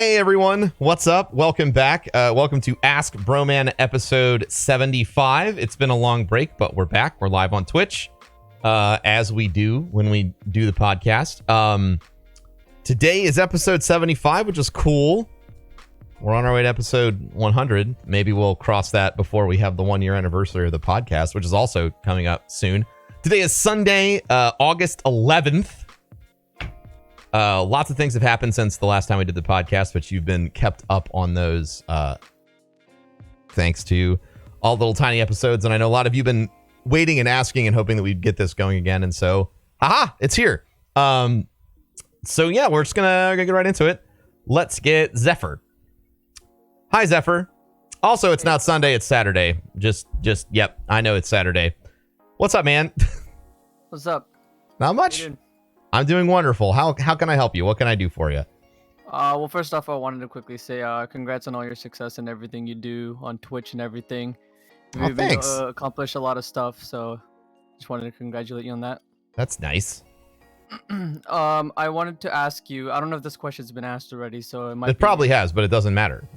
Hey everyone, what's up? Welcome back. Welcome to Ask Broman episode 75. It's been a long break, but we're back. We're live on Twitch, as we do when we do the podcast. Today is episode 75, which is cool. We're on our way to episode 100. Maybe we'll cross that before we have the 1 year anniversary of the podcast, which is also coming up soon. Today is Sunday, August 11th. Lots of things have happened since the last time we did the podcast, but you've been kept up on those thanks to all the little tiny episodes. And I know a lot of you have been waiting and asking and hoping that we'd get this going again. And so, it's here. So yeah, we're just gonna get right into it. Let's get Zephyr. Hi, Zephyr. Also, it's not Sunday, it's Saturday. Yep, I know it's Saturday. What's up, man? What's up? Not much. I'm doing wonderful. How can I help you? What can I do for you? Well, first off, I wanted to quickly say congrats on all your success and everything you do on Twitch and everything. You've Thanks. accomplished a lot of stuff, so just wanted to congratulate you on that. That's nice. I wanted to ask you, I don't know if this question's been asked already, so it might It probably has, but it doesn't matter.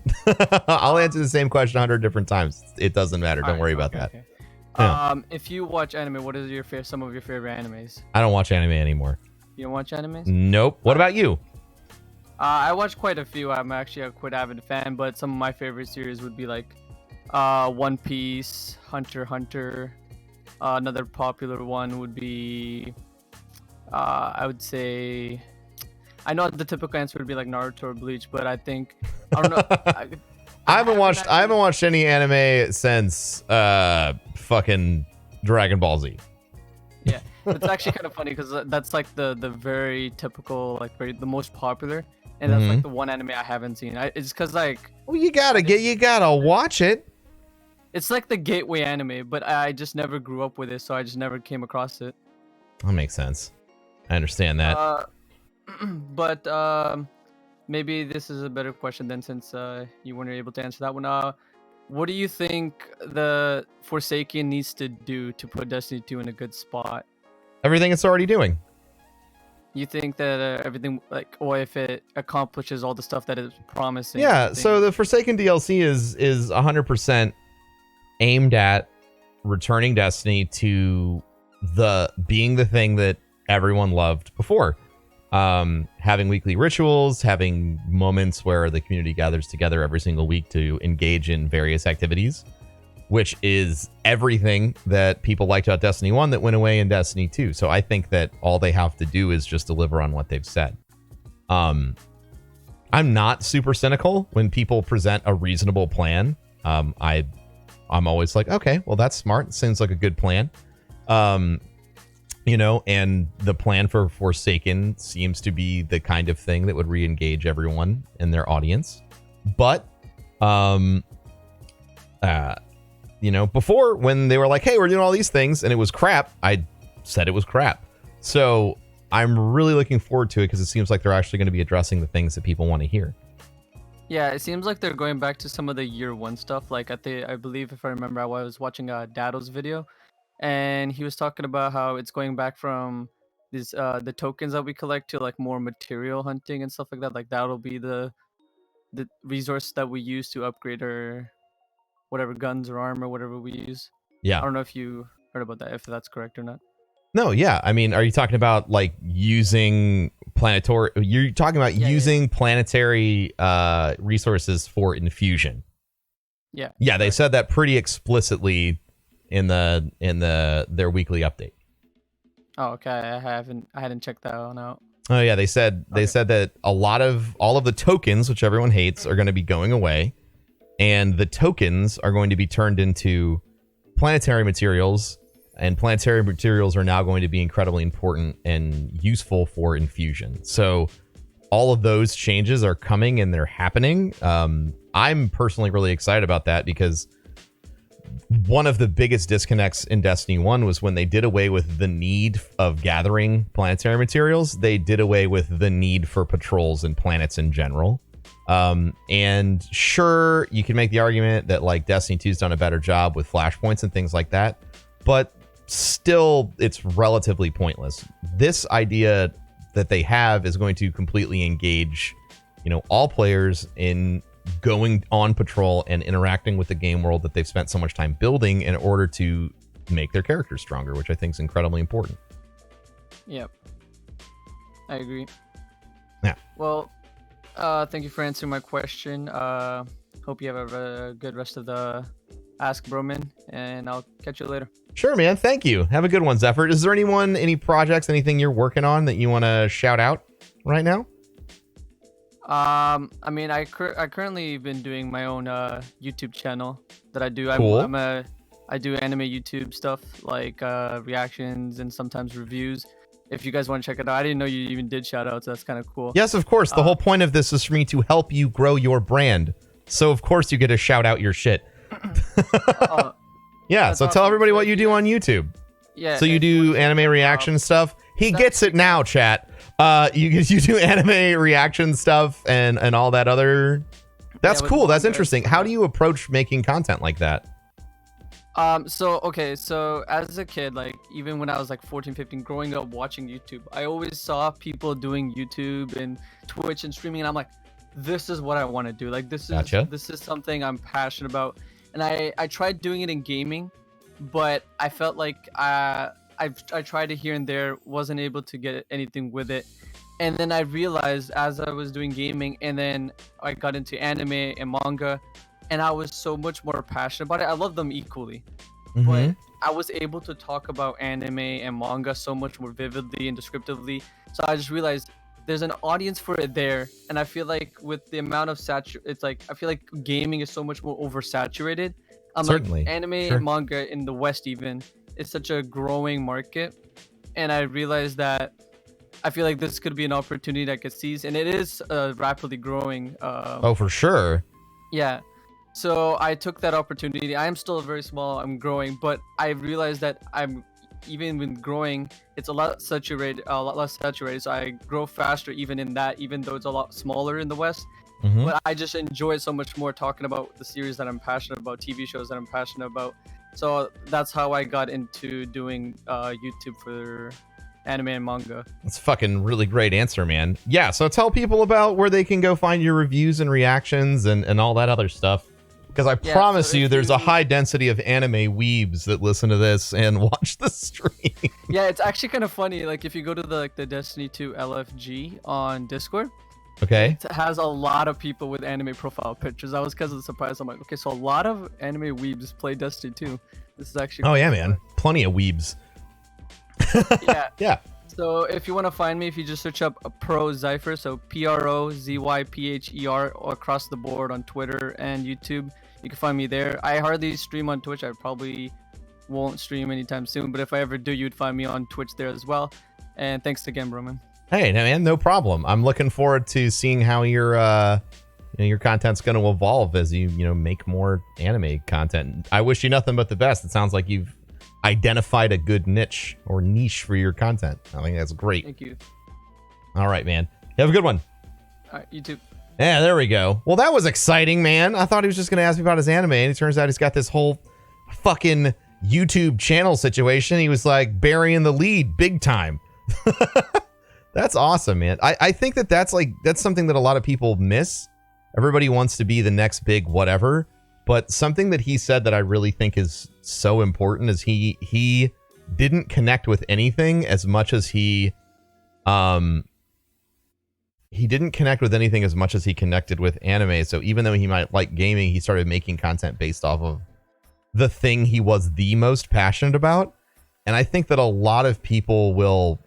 I'll answer the same question 100 different times. It doesn't matter. Don't worry about that. Okay. Yeah. If you watch anime, what is some of your favorite animes? I don't watch anime anymore. You don't watch animes? Nope. What about you? I watch quite a few. I'm actually a quite avid fan, but some of my favorite series would be like One Piece, Hunter x Hunter. Another popular one would be I would say, I know the typical answer would be like Naruto or Bleach, but I think I don't know. I haven't watched any anime since fucking Dragon Ball Z. Yeah, it's actually kind of funny because that's like the very typical, like the most popular, and that's like the one anime I haven't seen. It's because like, well, you gotta watch it. It's like the gateway anime, but I just never grew up with it, so I just never came across it. That makes sense. I understand that. But maybe this is a better question then, since you weren't able to answer that one. What do you think the Forsaken needs to do to put Destiny 2 in a good spot? Everything it's already doing. You think that everything, like, or if it accomplishes all the stuff that it's promising? Yeah, so the Forsaken DLC is 100% aimed at returning Destiny to being the thing that everyone loved before. Having weekly rituals, having moments where the community gathers together every single week to engage in various activities, which is everything that people liked about Destiny 1 that went away in Destiny 2. So I think that all they have to do is just deliver on what they've said. I'm not super cynical when people present a reasonable plan. I'm always like, okay, well, that's smart. It seems like a good plan. And the plan for Forsaken seems to be the kind of thing that would re-engage everyone in their audience. But, before, when they were like, hey, we're doing all these things, and it was crap, I said it was crap. So I'm really looking forward to it because it seems like they're actually going to be addressing the things that people want to hear. Yeah, it seems like they're going back to some of the year one stuff. Like I believe, if I remember, I was watching Dado's video, and he was talking about how it's going back from these the tokens that we collect to like more material hunting and stuff like that. Like that'll be the resource that we use to upgrade our whatever guns or armor, whatever we use. Yeah. I don't know if you heard about that, if that's correct or not. No, yeah. I mean, are you talking about like using planetary? You're talking about using planetary resources for infusion. Yeah. Yeah, they said that pretty explicitly in their weekly update. Oh, okay. I hadn't checked that one out. Oh yeah, they said that all of the tokens, which everyone hates, are going to be going away, and the tokens are going to be turned into planetary materials, and planetary materials are now going to be incredibly important and useful for infusion. So all of those changes are coming and they're happening. I'm personally really excited about that because one of the biggest disconnects in Destiny 1 was when they did away with the need of gathering planetary materials. They did away with the need for patrols and planets in general. And sure, you can make the argument that like Destiny 2's done a better job with flashpoints and things like that, but still it's relatively pointless. This idea that they have is going to completely engage all players in going on patrol and interacting with the game world that they've spent so much time building in order to make their characters stronger, which I think is incredibly important. Yep. I agree. Yeah. Well, thank you for answering my question. Hope you have a good rest of the Ask Broman, and I'll catch you later. Sure, man. Thank you. Have a good one, Zephyr. Is there any projects, anything you're working on that you want to shout out right now? I mean, I currently been doing my own YouTube channel that I do. Cool. I do anime YouTube stuff like reactions and sometimes reviews. If you guys want to check it out, I didn't know you even did shout outs. That's kind of cool. Yes, of course. The whole point of this is for me to help you grow your brand. So of course you get to shout out your shit. Yeah. So tell everybody what you do on YouTube. Yeah. So you do anime reaction stuff. He gets it now, chat. You do anime reaction stuff and all that other. That's cool. That's interesting. How do you approach making content like that? So as a kid, like even when I was like 14, 15, growing up watching YouTube, I always saw people doing YouTube and Twitch and streaming, and I'm like, this is what I want to do. Like this is something I'm passionate about. And I tried doing it in gaming, but I felt like I tried it here and there, wasn't able to get anything with it. And then I realized as I was doing gaming, and then I got into anime and manga, and I was so much more passionate about it. I love them equally, but I was able to talk about anime and manga so much more vividly and descriptively. So I just realized there's an audience for it there, and I feel like with the amount of it's like I feel like gaming is so much more oversaturated. Certainly. Like anime and manga in the West even is such a growing market, and I realized that I feel like this could be an opportunity that could seize, and it is rapidly growing. Oh, for sure. Yeah. So I took that opportunity. I am still very small. I'm growing, but I realized that even when growing, it's a lot less saturated. So I grow faster even in that, even though it's a lot smaller in the West. But I just enjoy it so much more talking about the series that I'm passionate about, TV shows that I'm passionate about. So that's how I got into doing YouTube for anime and manga. That's a fucking really great answer, man. Yeah, so tell people about where they can go find your reviews and reactions and all that other stuff. Because I promise you, there's a high density of anime weebs that listen to this and watch the stream. Yeah, it's actually kind of funny. Like if you go to the Destiny 2 LFG on Discord, okay, it has a lot of people with anime profile pictures. I was kind of surprised. I'm like, okay, so a lot of anime weebs play Destiny 2. This is actually man, plenty of weebs. Yeah. So if you want to find me, if you just search up ProZypher, so PROZYPHER across the board on Twitter and YouTube, you can find me there. I hardly stream on Twitch. I probably won't stream anytime soon, but if I ever do, you'd find me on Twitch there as well. And thanks again, Broman. Hey, man, no problem. I'm looking forward to seeing how your content's going to evolve as you make more anime content. I wish you nothing but the best. It sounds like you've identified a good niche for your content. I think that's great. Thank you. All right, man. You have a good one. All right, you too. Yeah, there we go. Well, that was exciting, man. I thought he was just going to ask me about his anime, and it turns out he's got this whole fucking YouTube channel situation. He was like burying the lead big time. That's awesome, man. I think that's something that a lot of people miss. Everybody wants to be the next big whatever. But something that he said that I really think is so important is he didn't connect with anything as much as he didn't connect with anything as much as he connected with anime. So even though he might like gaming, he started making content based off of the thing he was the most passionate about. And I think that a lot of people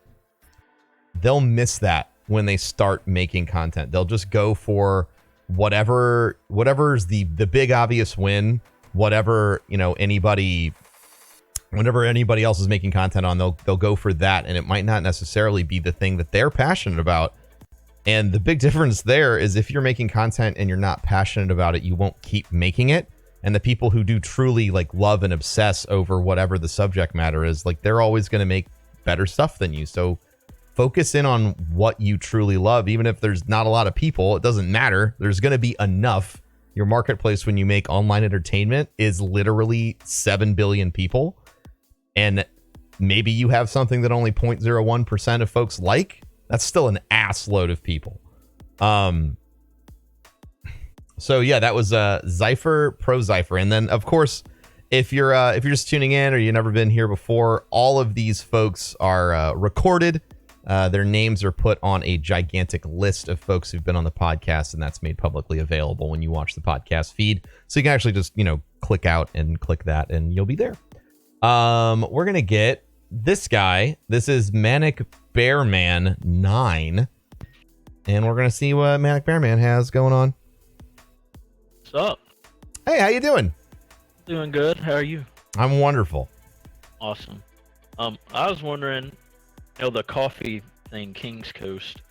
they'll miss that when they start making content. They'll just go for whatever's the big obvious win, whenever anybody else is making content on, they'll go for that, and it might not necessarily be the thing that they're passionate about. And the big difference there is if you're making content and you're not passionate about it, you won't keep making it. And the people who do truly like love and obsess over whatever the subject matter is, like they're always going to make better stuff than you. So focus in on what you truly love. Even if there's not a lot of people, it doesn't matter. There's going to be enough. Your marketplace when you make online entertainment is literally 7 billion people. And maybe you have something that only 0.01% of folks like. That's still an ass load of people. So yeah, that was Zypher Pro Zypher, and then of course, if you're just tuning in or you've never been here before, all of these folks are recorded. Their names are put on a gigantic list of folks who've been on the podcast, and that's made publicly available when you watch the podcast feed. So you can actually just click out and click that, and you'll be there. We're gonna get this guy. This is Manic Bearman 9, and we're gonna see what Manic Bearman has going on. What's up? Hey, how you doing? Doing good. How are you? I'm wonderful. Awesome. I was wondering, the coffee thing, King's Coast,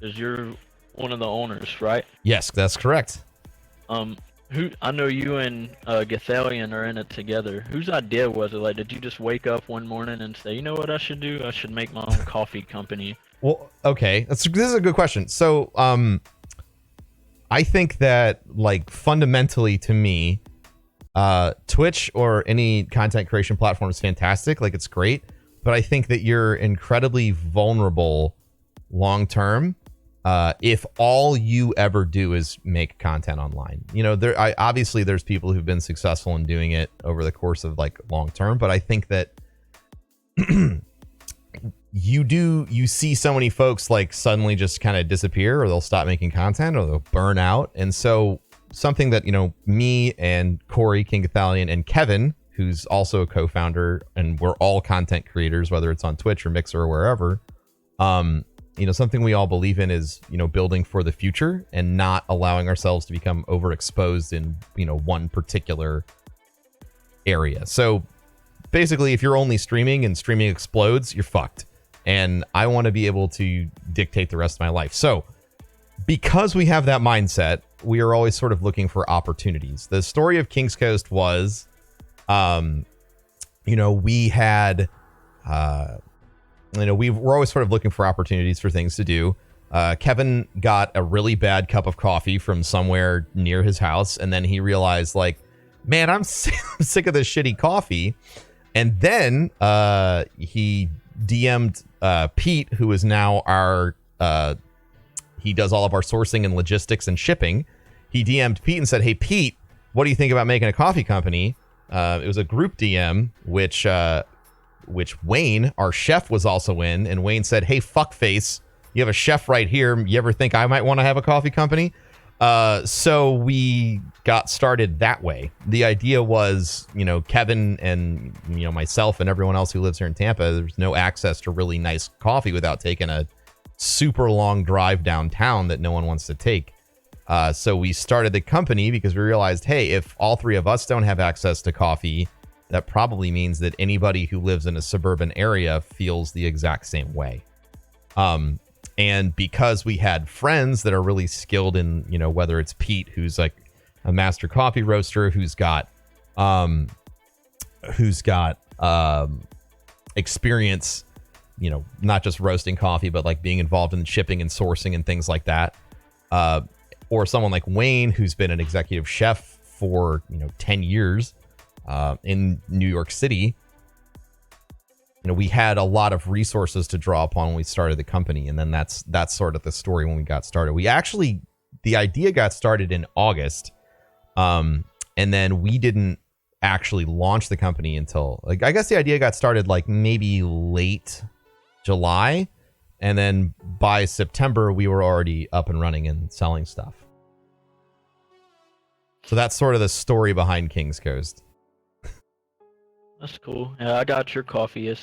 is you're one of the owners, right? Yes, that's correct. I know you and Gathalion are in it together. Whose idea was it? Like, did you just wake up one morning and say, you know what I should do? I should make my own coffee company. Well, okay, this is a good question. So, I think that, like, fundamentally to me, Twitch or any content creation platform is fantastic. Like, it's great, but I think that you're incredibly vulnerable long term if all you ever do is make content online. Obviously there's people who've been successful in doing it over the course of like long term, but I think that you see so many folks like suddenly just kind of disappear, or they'll stop making content, or they'll burn out. And so something that me and Corey King Gathalion and Kevin, who's also a co-founder, and we're all content creators, whether it's on Twitch or Mixer or wherever, something we all believe in is building for the future and not allowing ourselves to become overexposed in one particular area. So basically, if you're only streaming and streaming explodes, you're fucked. And I want to be able to dictate the rest of my life. So because we have that mindset, we are always sort of looking for opportunities. The story of King's Coast was, we had, we're always sort of looking for opportunities for things to do. Kevin got a really bad cup of coffee from somewhere near his house, and then he realized, like, man, I'm sick of this shitty coffee. And then he DM'd Pete, who is now our he does all of our sourcing and logistics and shipping. He DM'd Pete and said, hey, Pete, what do you think about making a coffee company? It was a group DM, which Wayne, our chef, was also in. And Wayne said, hey, fuckface, you have a chef right here. You ever think I might want to have a coffee company? So we got started that way. The idea was, Kevin and, myself and everyone else who lives here in Tampa, there's no access to really nice coffee without taking a super long drive downtown that no one wants to take. So we started the company because we realized, hey, if all three of us don't have access to coffee, that probably means that anybody who lives in a suburban area feels the exact same way. And because we had friends that are really skilled in, whether it's Pete, who's like a master coffee roaster, who's got experience, not just roasting coffee, but like being involved in shipping and sourcing and things like that. Or someone like Wayne, who's been an executive chef for, 10 years in New York City. We had a lot of resources to draw upon when we started the company. And then that's sort of the story when we got started. The idea got started in August. And then we didn't actually launch the company until, like, I guess the idea got started like maybe late July. And then by September, we were already up and running and selling stuff. So that's sort of the story behind King's Coast. That's cool. Yeah, I got your coffee. I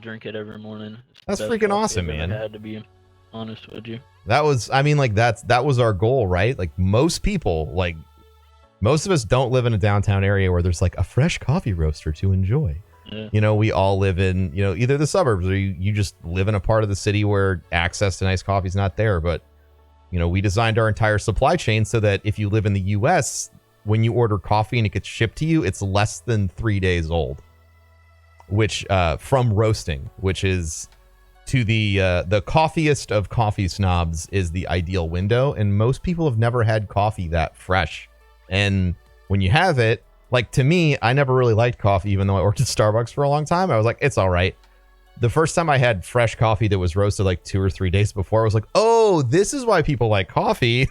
drink it every morning. That's freaking awesome, man. I had to be honest with you. That was our goal, right? Like most people, like most of us don't live in a downtown area where there's like a fresh coffee roaster to enjoy. Yeah. We all live in, either the suburbs or you just live in a part of the city where access to nice coffee is not there. But, we designed our entire supply chain so that if you live in the US, when you order coffee and it gets shipped to you, it's less than 3 days old, which from roasting, which is to the coffeeist of coffee snobs is the ideal window. And most people have never had coffee that fresh. And when you have it, like to me, I never really liked coffee, even though I worked at Starbucks for a long time. I was like, it's all right. The first time I had fresh coffee that was roasted like 2 or 3 days before, I was like, oh, this is why people like coffee.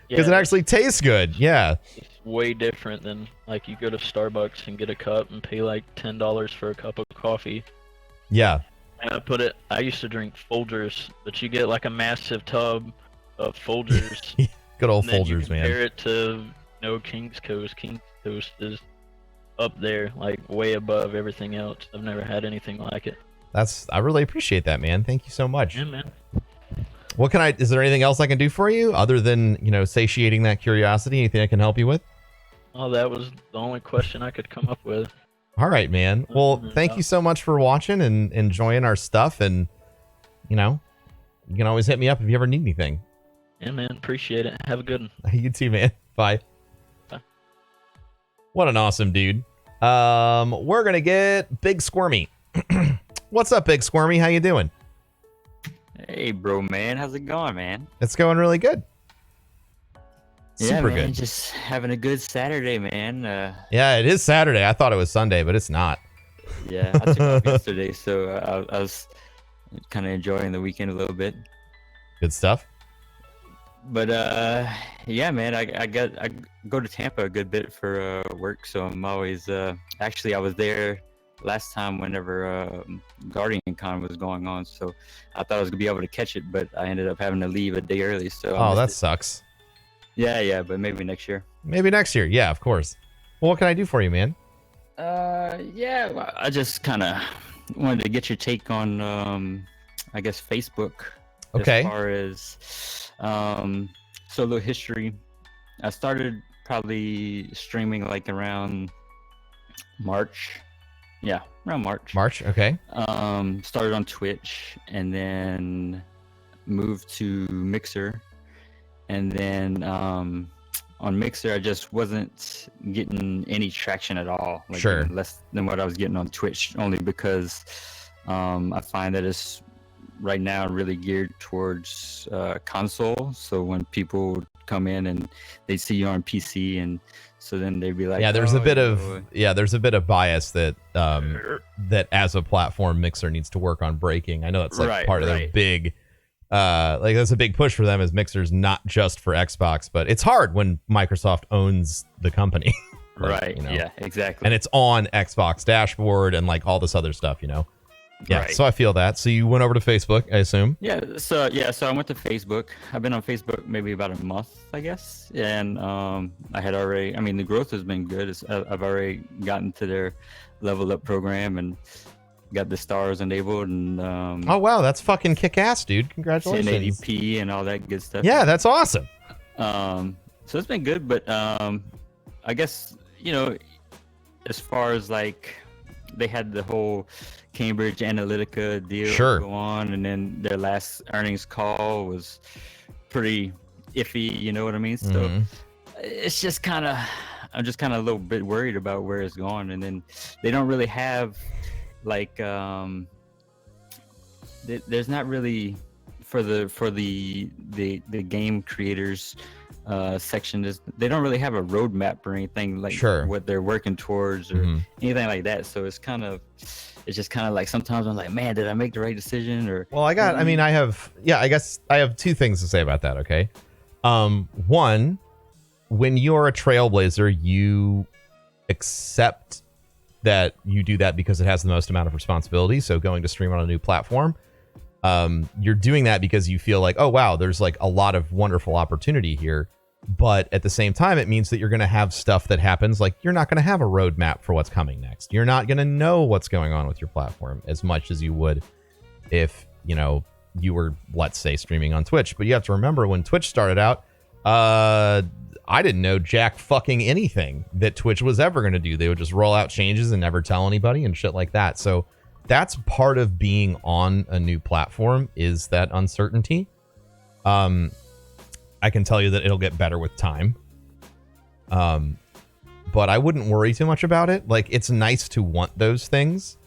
Because it actually tastes good. Yeah. It's way different than like you go to Starbucks and get a cup and pay like $10 for a cup of coffee. Yeah. And I used to drink Folgers, but you get like a massive tub of Folgers. Good old and then you Folgers, man. compare it to King's Coast. King's Coast is up there, like way above everything else. I've never had anything like it. I really appreciate that, man. Thank you so much. Yeah, man. Is there anything else I can do for you other than, satiating that curiosity? Anything I can help you with? Oh, that was the only question I could come up with. All right, man. Well, thank you so much for watching and enjoying our stuff. And, you can always hit me up if you ever need anything. Yeah, man. Appreciate it. Have a good one. You too, man. Bye. Bye. What an awesome dude. We're going to get Big Squirmy. What's up, Big Squirmy? How you doing? Hey, bro, man. How's it going, man? It's going really good. Super man, good. Just having a good Saturday, man. Yeah, it is Saturday. I thought it was Sunday, but it's not. Yeah, I took off yesterday, so I was kind of enjoying the weekend a little bit. Good stuff. But yeah, man, I go to Tampa a good bit for work, so I'm always actually I was there last time whenever Guardian Con was going on, so I thought I was gonna be able to catch it, but I ended up having to leave a day early. So Oh, that sucks. Yeah, but maybe next year. Maybe next year. Yeah, of course. Well, what can I do for you, man? Yeah, well, I just kind of wanted to get your take on, I guess, Facebook. Okay. As far as solo history, I started probably streaming like around March. Yeah, around March. March. Okay. Started on Twitch and then moved to Mixer. And then on Mixer, I just wasn't getting any traction at all. Like Sure. Less than what I was getting on Twitch, only because I find that it's right now really geared towards console. So when people come in and they see you on PC, and so then they'd be like, Yeah, there's a "Oh, bit you know, there's a bit of bias that that as a platform, Mixer needs to work on breaking. I know that's like part of their big like that's a big push for them, as Mixer's not just for Xbox, but it's hard when Microsoft owns the company. Like, right. Yeah, exactly. And it's on Xbox dashboard and like all this other stuff, Yeah. Right. So I feel that. So you went over to Facebook, I assume. So I went to Facebook. I've been on Facebook maybe about a month, I guess. And I had already, I mean, the growth has been good. I've already gotten to their level up program and got the stars enabled, and Oh wow, that's fucking kick-ass, dude. Congratulations. 1080p and all that good stuff. Yeah, that's awesome. So it's been good, but I guess, as far as like they had the whole Cambridge Analytica deal go on, and then their last earnings call was pretty iffy, you know what I mean? So it's just I'm just kind of a little bit worried about where it's going. And then they don't really have like there's not really for the game creators section, they don't really have a roadmap or anything like what they're working towards or anything like that. So it's just kind of like sometimes I'm like, man, did I make the right decision? Or I guess I have two things to say about that. Okay. One, when you're a trailblazer, you accept that you do that because it has the most amount of responsibility. So going to stream on a new platform, you're doing that because you feel like, oh wow, there's like a lot of wonderful opportunity here. But at the same time, it means that you're going to have stuff that happens. Like you're not going to have a roadmap for what's coming next. You're not going to know what's going on with your platform as much as you would if, you were, let's say, streaming on Twitch. But you have to remember, when Twitch started out, I didn't know jack fucking anything that Twitch was ever going to do. They would just roll out changes and never tell anybody and shit like that. So that's part of being on a new platform, is that uncertainty. I can tell you that it'll get better with time. But I wouldn't worry too much about it. Like, it's nice to want those things.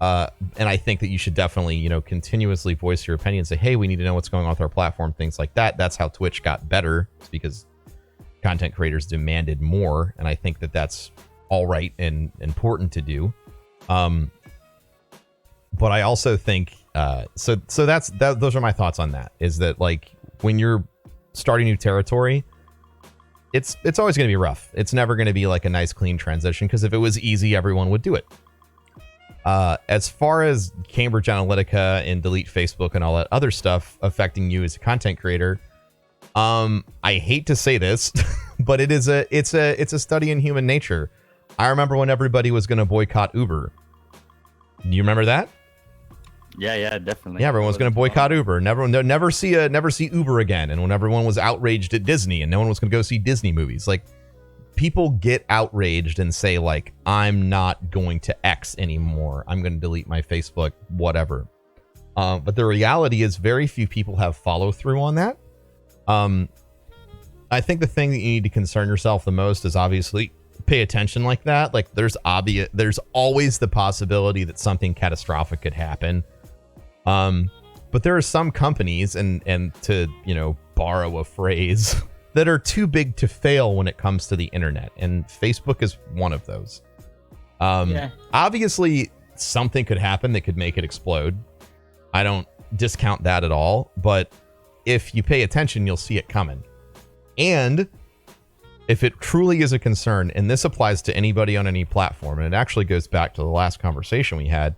And I think that you should definitely, continuously voice your opinion, say, hey, we need to know what's going on with our platform, things like that. That's how Twitch got better. It's because content creators demanded more. And I think that that's all right and important to do. But I also think, so those are my thoughts on that, is that like when you're starting new territory, it's always going to be rough. It's never going to be like a nice clean transition, because if it was easy, everyone would do it. As far as Cambridge Analytica and delete Facebook and all that other stuff affecting you as a content creator, I hate to say this, but it's a study in human nature. I remember when everybody was going to boycott Uber. Do you remember that? Yeah, definitely. Yeah, everyone was going to boycott Uber. Never see Uber again. And when everyone was outraged at Disney and no one was going to go see Disney movies, like, people get outraged and say, like, I'm not going to X anymore. I'm going to delete my Facebook, whatever. But the reality is very few people have follow through on that. I think the thing that you need to concern yourself the most is obviously pay attention like that. Like, there's always the possibility that something catastrophic could happen. But there are some companies, and to, borrow a phrase, that are too big to fail when it comes to the internet, and Facebook is one of those. Obviously something could happen that could make it explode. I don't discount that at all, but if you pay attention, you'll see it coming. And if it truly is a concern, and this applies to anybody on any platform, and it actually goes back to the last conversation we had,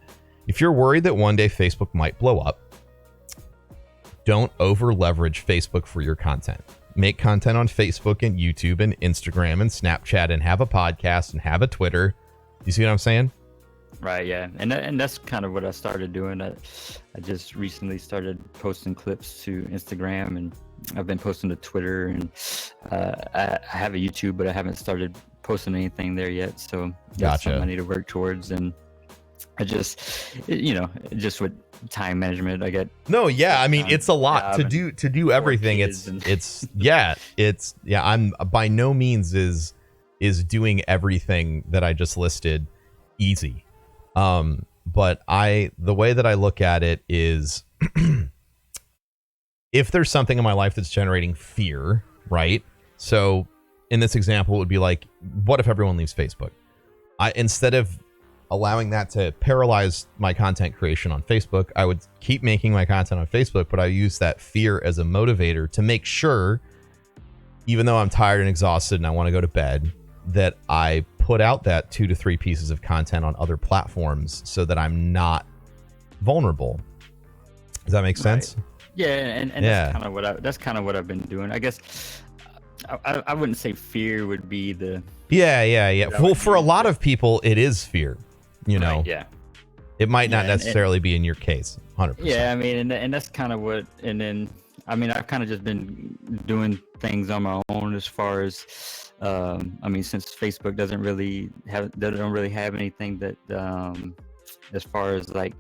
if you're worried that one day Facebook might blow up, don't over leverage Facebook for your content. Make content on Facebook and YouTube and Instagram and Snapchat, and have a podcast and have a Twitter. You see what I'm saying? Right, yeah. And that's kind of what I started doing. I just recently started posting clips to Instagram, and I've been posting to Twitter, and I have a YouTube, but I haven't started posting anything there yet. So that's something I need to work towards. And I just with time management, I get it's a lot to do everything. I'm by no means is doing everything that I just listed easy. But the way that I look at it is, if there's something in my life that's generating fear, right? So in this example, it would be like, what if everyone leaves Facebook? Instead of allowing that to paralyze my content creation on Facebook, I would keep making my content on Facebook, but I use that fear as a motivator to make sure, even though I'm tired and exhausted and I want to go to bed, that I put out that 2 to 3 pieces of content on other platforms so that I'm not vulnerable. Does that make sense? Right. Yeah, and that's kind of what I've been doing. I guess I wouldn't say fear would be the Well, for a lot of people, it is fear. Right, yeah. It might not necessarily be in your case, 100%. Yeah, I mean, and that's kind of what. And then, I mean, I've kind of just been doing things on my own as far as, since Facebook doesn't really have anything that, as far as like,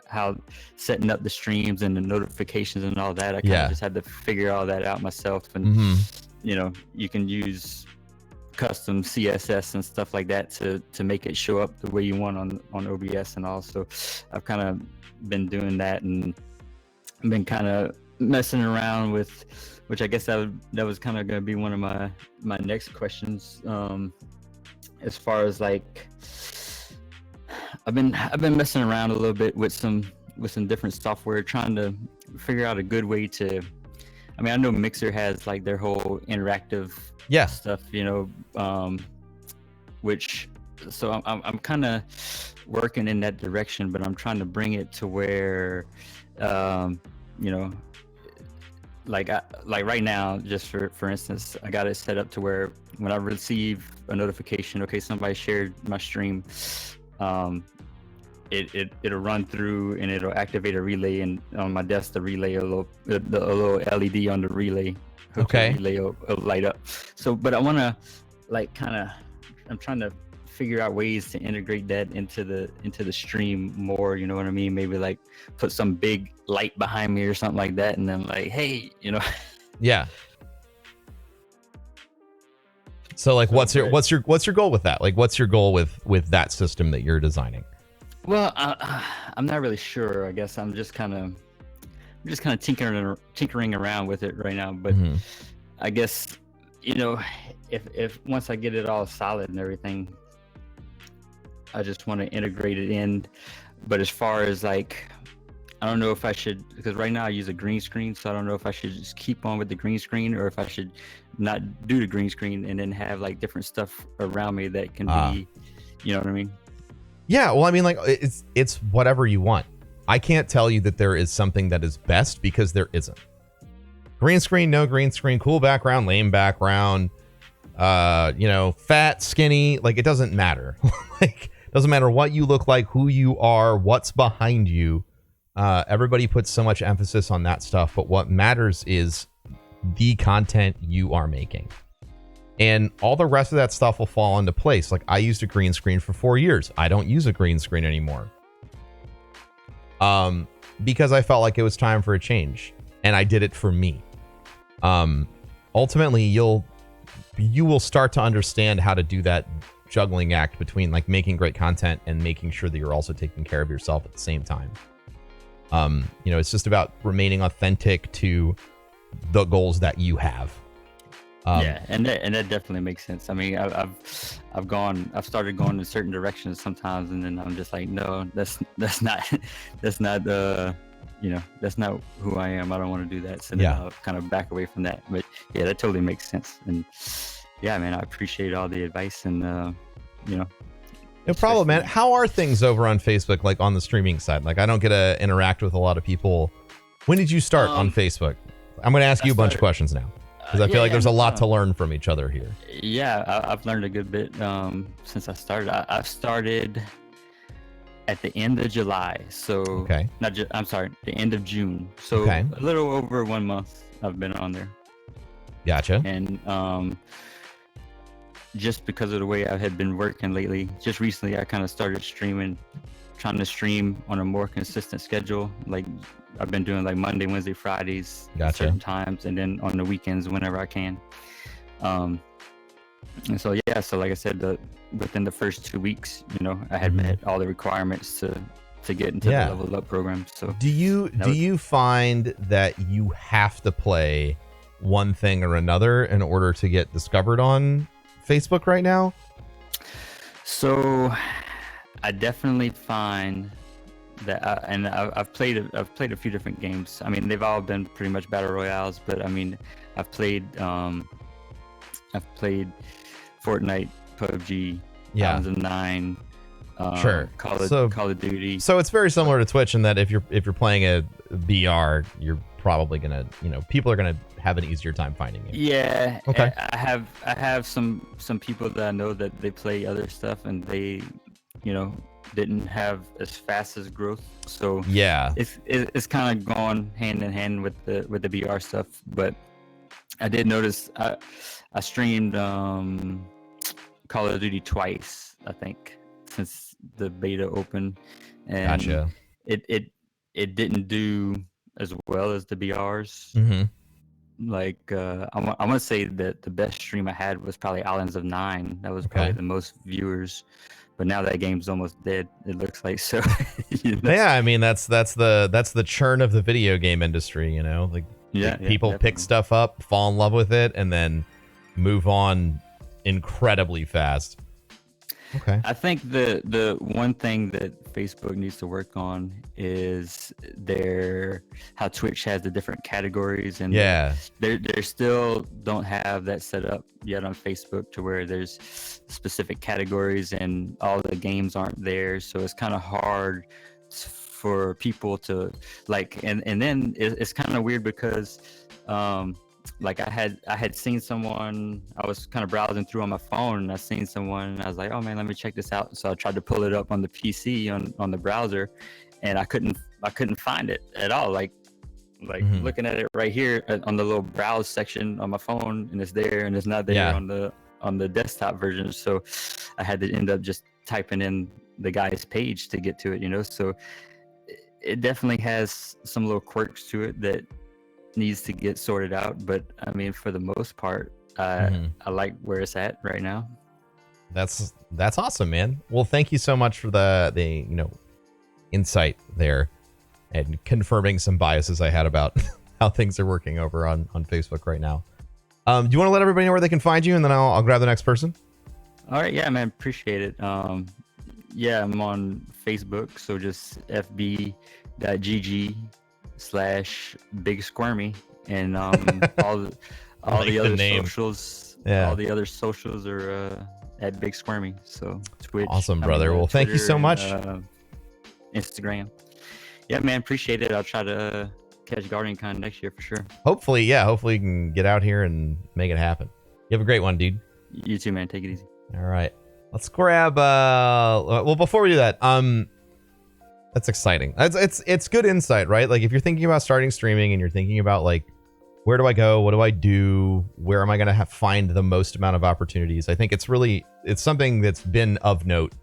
how setting up the streams and the notifications and all that, I kind of just had to figure all that out myself. And you can use custom CSS and stuff like that to make it show up the way you want on OBS and all. So I've kind of been doing that, and been kind of messing around with, which I guess that was kind of going to be one of my next questions. As far as like, I've been messing around a little bit with some different software, trying to figure out a good way to. I mean, I know Mixer has like their whole interactive stuff, which, so I'm kind of working in that direction, but I'm trying to bring it to where, like right now, just for instance, I got it set up to where when I receive a notification, okay, somebody shared my stream, it'll run through and it'll activate a relay, and on my desk the relay a little LED on the relay. Okay. Relay will light up. So, but I want to I'm trying to figure out ways to integrate that into the stream more. You know what I mean? Maybe like put some big light behind me or something like that, and then like, hey, Yeah. So like, what's your goal with that? Like, what's your goal with that system that you're designing? Well, I'm not really sure. I guess I'm just kind of tinkering around with it right now. But I guess, if once I get it all solid and everything, I just want to integrate it in. But as far as like I don't know if I should, because right now I use a green screen, so I don't know if I should just keep on with the green screen or if I should not do the green screen and then have like different stuff around me that can be, you know what I mean? Yeah, well, I mean, like it's whatever you want. I can't tell you that there is something that is best because there isn't. Green screen, no green screen, cool background, lame background, fat, skinny, like it doesn't matter. Like doesn't matter what you look like, who you are, what's behind you. Everybody puts so much emphasis on that stuff, but what matters is the content you are making. And all the rest of that stuff will fall into place. Like I used a green screen for 4 years. I don't use a green screen anymore. Because I felt like it was time for a change. And I did it for me. Ultimately, you will start to understand how to do that juggling act between like making great content and making sure that you're also taking care of yourself at the same time. It's just about remaining authentic to the goals that you have. Yeah, and that definitely makes sense. I mean, I've started going in certain directions sometimes, and then I'm just like, no, that's not that's not who I am. I don't want to do that. So then I'll kind of back away from that. But yeah, that totally makes sense. And yeah, man, I appreciate all the advice and No problem, man. How are things over on Facebook, like on the streaming side? Like I don't get to interact with a lot of people. When did you start on Facebook? I'm going to ask you a bunch of questions now. Because I feel like there's a lot to learn from each other here. Yeah, I've learned a good bit since I started. I started at the end of July, so the end of June. So a little over 1 month I've been on there. Gotcha. And just because of the way I had been working lately, just recently I kind of started trying to stream on a more consistent schedule. Like I've been doing like Monday, Wednesday, Fridays at certain times, and then on the weekends whenever I can. And so like I said, within the first 2 weeks, I had met all the requirements to get into the Level Up program. So do you find that you have to play one thing or another in order to get discovered on Facebook right now? So I definitely find that I've played a few different games. I mean, they've all been pretty much battle royales, but I mean, I've played Fortnite, PUBG, Islands of Nine, Call of Duty. So it's very similar to Twitch in that if you're playing a BR, you're probably gonna, people are gonna have an easier time finding you. Yeah. Okay. I have some people that I know that they play other stuff and they, didn't have as fast as growth. So yeah, it's kind of gone hand in hand with the BR stuff. But I did notice I streamed Call of Duty twice, I think, since the beta opened, and gotcha. It didn't do as well as the BRs. Mm-hmm. Like I want to say that the best stream I had was probably Islands of Nine. That was probably the most viewers. But now that game's almost dead, it looks like. So yeah, I mean that's the churn of the video game industry, like people pick stuff up, fall in love with it, and then move on incredibly fast. Okay. I think the one thing that Facebook needs to work on is how Twitch has the different categories, and they still don't have that set up yet on Facebook to where there's specific categories and all the games aren't there, so it's kind of hard for people to like. And then it's kind of weird because like I had seen someone, I was kind of browsing through on my phone and I seen someone and I was like, oh man, let me check this out. So I tried to pull it up on the PC on the browser, and I couldn't find it at all. Like looking at it right here on the little browse section on my phone, and it's there and it's not there on the desktop version. So I had to end up just typing in the guy's page to get to it, so it definitely has some little quirks to it that needs to get sorted out, but I mean, for the most part, I like where it's at right now. That's awesome, man. Well, thank you so much for the insight there and confirming some biases I had about how things are working over on Facebook right now. Do you want to let everybody know where they can find you, and then I'll grab the next person? All right, yeah, man, appreciate it. Yeah, I'm on Facebook, so just FB twitch.gg/bigsquirmy, and all Like the the other name. socials. Yeah. All the other socials are at Big Squirmy. So Twitch. Awesome, brother. Well, thank you Twitter, so much. and, Instagram. Yeah, man, appreciate it. I'll try to catch GuardianCon next year for sure. Hopefully you can get out here and make it happen. You have a great one, dude. You too, man. Take it easy. All right. Let's grab well, before we do that, that's exciting. It's good insight, right? Like if you're thinking about starting streaming and you're thinking about like where do I go? What do I do? Where am I going to find the most amount of opportunities? I think it's something that's been of note.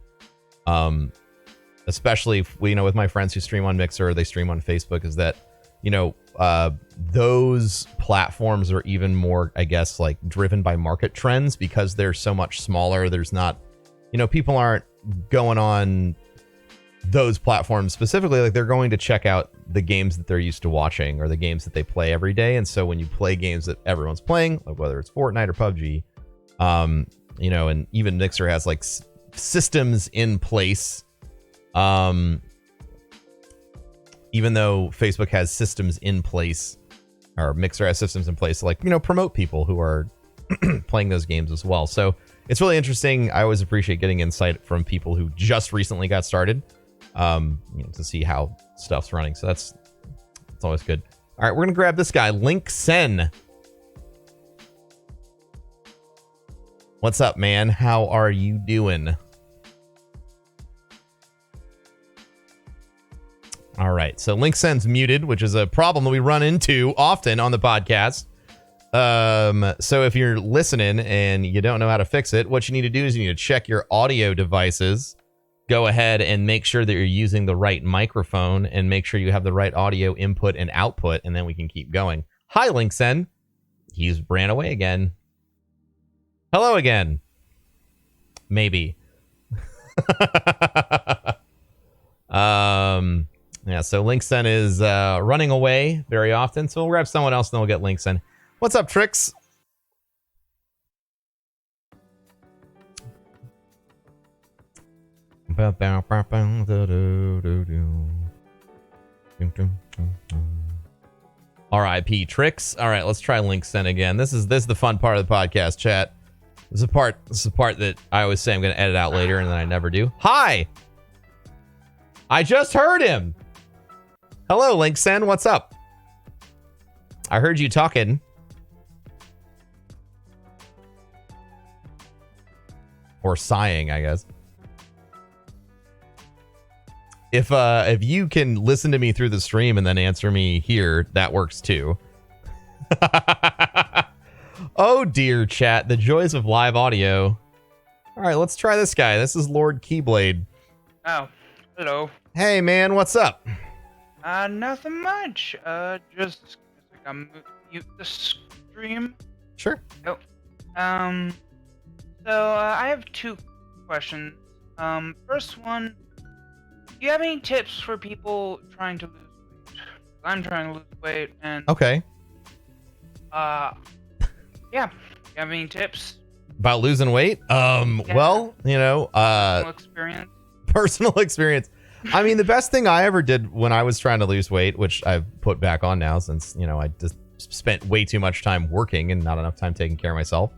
Especially if, with my friends who stream on Mixer, or they stream on Facebook, is that, those platforms are even more, I guess, like driven by market trends because they're so much smaller. There's not, people aren't going on those platforms specifically. Like they're going to check out the games that they're used to watching or the games that they play every day. And so when you play games that everyone's playing, like whether it's Fortnite or PUBG, and even Mixer has like systems in place. Even though Facebook has systems in place, or Mixer has systems in place to like, promote people who are playing those games as well. So it's really interesting. I always appreciate getting insight from people who just recently got started, to see how stuff's running. So it's always good. All right, we're going to grab this guy, Link Sen. What's up, man? How are you doing? All right, so Link Sen's muted, which is a problem that we run into often on the podcast. So if you're listening and you don't know how to fix it, what you need to do is you need to check your audio devices. Go ahead and make sure that you're using the right microphone and make sure you have the right audio input and output, and then we can keep going. Hi, Link Sen. He's ran away again. Hello again. Maybe. Yeah, so Linksen is running away very often, so we'll grab someone else and then we'll get Linksen. What's up, Trix? R.I.P. Trix. All right, let's try Linksen again. This is the fun part of the podcast, chat. This is the part that I always say I'm going to edit out later and then I never do. Hi! I just heard him! Hello, Linksen. What's up? I heard you talking. Or sighing, I guess. If you can listen to me through the stream and then answer me here, that works too. Oh dear, chat. The joys of live audio. All right, let's try this guy. This is Lord Keyblade. Oh, hello. Hey, man. What's up? Nothing much. Just I'm mute the stream. Sure. Oh. So I have two questions. First one, do you have any tips for people trying to lose weight? I'm trying to lose weight, and Okay. yeah. Do you have any tips? About losing weight? Well, Personal experience. personal experience. I mean, the best thing I ever did when I was trying to lose weight, which I've put back on now since, I just spent way too much time working and not enough time taking care of myself.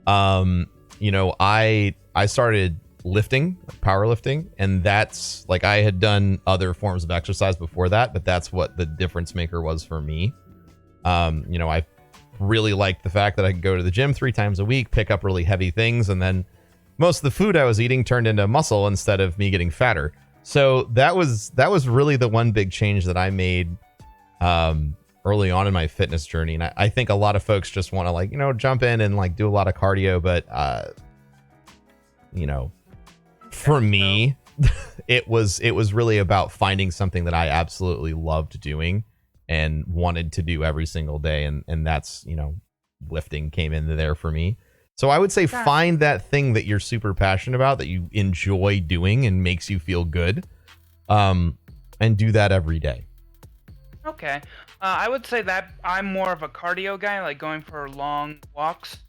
I started lifting, powerlifting, and that's like I had done other forms of exercise before that, but that's what the difference maker was for me. I really liked the fact that I could go to the gym 3 times a week, pick up really heavy things, and then most of the food I was eating turned into muscle instead of me getting fatter. So that was really the one big change that I made early on in my fitness journey. And I think a lot of folks just want to jump in and do a lot of cardio. But, for me, it was really about finding something that I absolutely loved doing and wanted to do every single day. And that's, lifting came into there for me. So I would say find that thing that you're super passionate about, that you enjoy doing and makes you feel good, and do that every day. Okay. I would say that I'm more of a cardio guy, like going for long walks.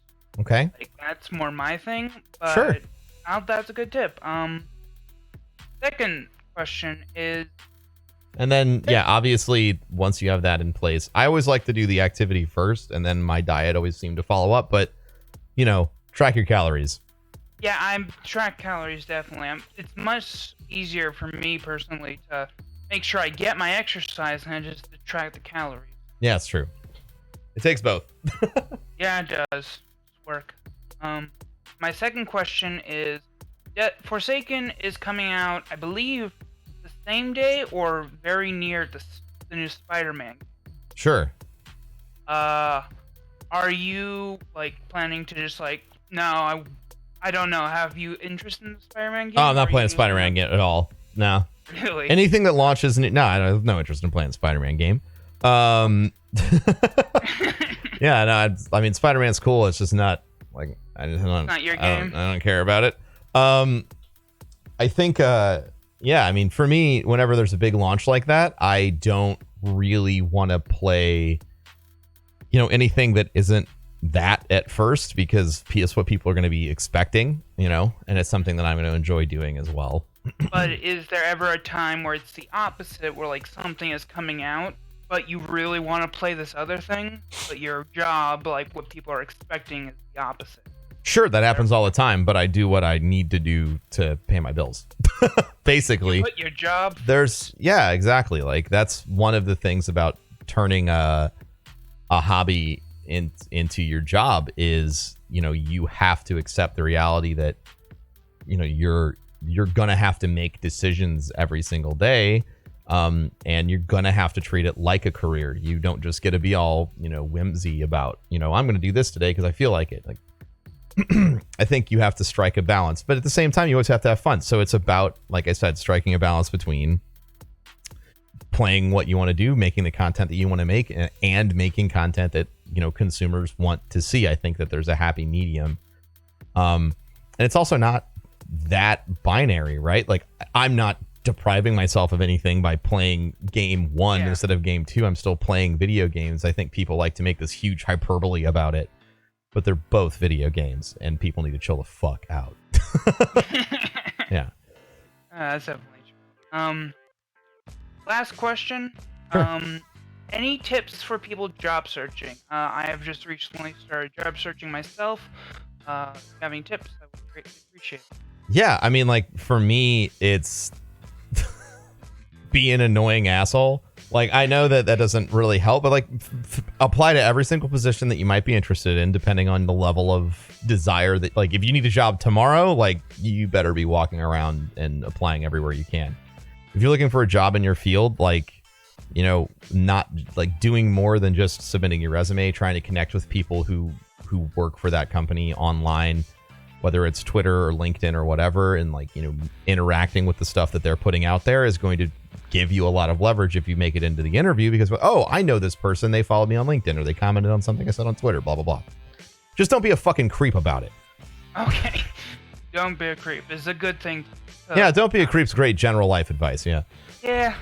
Okay. Like that's more my thing. But Sure. That's a good tip. Second question is, And then, yeah, obviously, once you have that in place, I always like to do the activity first, and then my diet always seemed to follow up. But, you know, track your calories. Yeah, I track calories definitely. It's much easier for me personally to make sure I get my exercise than just to track the calories. Yeah, it's true. It takes both. Yeah, it does. It's work. My second question is, Forsaken is coming out, I believe, the same day or very near the new Spider-Man. Sure. Are you like planning to just like no? I don't know. Have you interest in the Spider-Man game? Oh, I'm not Or playing you- Spider-Man game at all. No. Really? Anything that launches, no, I have no interest in playing Spider-Man game. Yeah, no, I mean, Spider-Man's cool. It's just not like I don't. Not your I game. don't care about it. I think, yeah, I mean, for me, whenever there's a big launch like that, I don't really want to play, you know, anything that isn't that at first, because it's what people are going to be expecting, you know, and it's something that I'm going to enjoy doing as well. But is there ever a time where it's the opposite, where like something is coming out, but you really want to play this other thing, but your job, like what people are expecting, is the opposite? Sure, that happens all the time, but I do what I need to do to pay my bills. Basically, But your job. yeah, exactly. Like that's one of the things about turning a hobby into your job is, you know, you have to accept the reality that, you know, you're gonna have to make decisions every single day, and you're gonna have to treat it like a career. You don't just get to be all, you know, whimsy about, you know, I'm gonna do this today because I feel like it. Like, I think you have to strike a balance, but at the same time, you always have to have fun. So it's about, like I said, striking a balance between playing what you want to do, making the content that you want to make, and making content that, you know, consumers want to see. I think that there's a happy medium. And it's also not that binary, right? Like, I'm not depriving myself of anything by playing game one instead of game two. I'm still playing video games. I think people like to make this huge hyperbole about it, but they're both video games, and people need to chill the fuck out. Yeah. That's definitely true. Last question. Sure. Any tips for people job searching? I have just recently started job searching myself. Having tips, I would greatly appreciate it. Yeah, I mean, like, for me, it's be an annoying asshole. Like, I know that doesn't really help, but like, apply to every single position that you might be interested in, depending on the level of desire that, like, if you need a job tomorrow, like, you better be walking around and applying everywhere you can. If you're looking for a job in your field, like, you know, not like doing more than just submitting your resume, trying to connect with people who work for that company online, whether it's Twitter or LinkedIn or whatever, and like, you know, interacting with the stuff that they're putting out there is going to give you a lot of leverage if you make it into the interview, because, oh, I know this person, they followed me on LinkedIn, or they commented on something I said on Twitter, blah, blah, blah. Just don't be a fucking creep about it. Okay. Don't be a creep. It's a good thing. Yeah, don't be a creep's great general life advice, yeah. Yeah.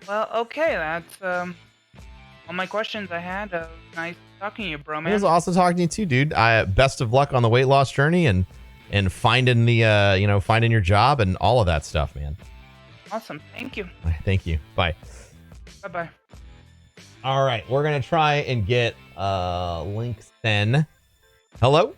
Well, okay, that's all my questions I had. Nice talking to you, bro, man. It was awesome talking to you too, dude. Best of luck on the weight loss journey and finding the you know, finding your job and all of that stuff, man. Awesome. Thank you. Thank you. Bye. Bye-bye. All right, we're gonna try and get Linksen. Hello?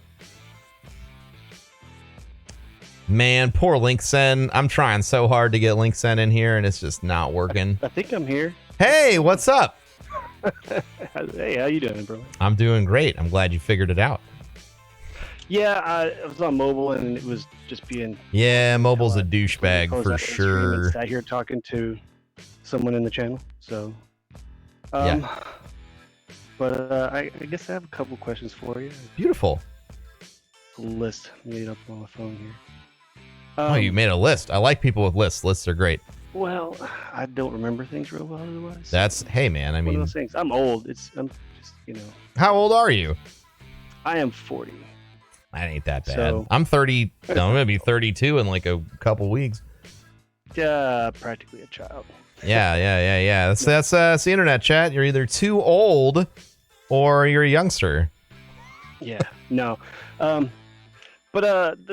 Man, poor Linksen. I'm trying so hard to get Linksen in here, and it's just not working. I think I'm here. Hey, what's up? Hey, how you doing, bro? I'm doing great. I'm glad you figured it out. Yeah, I was on mobile and it was just being. Yeah, mobile's a Close douchebag out for the stream and sure. Sat here talking to someone in the channel, so. Yeah. But I guess I have a couple questions for you. Beautiful. List made up on my phone here. Oh, you made a list. I like people with lists. Lists are great. Well, I don't remember things real well otherwise. That's, hey man, I one of mean, those things. I'm old. I'm just, you know. how old are you? I am 40. That ain't that bad. So- I'm 30. No, I'm gonna be 32 in like a couple weeks. Practically a child. Yeah. That's the internet, chat. You're either too old or you're a youngster. Yeah. No. But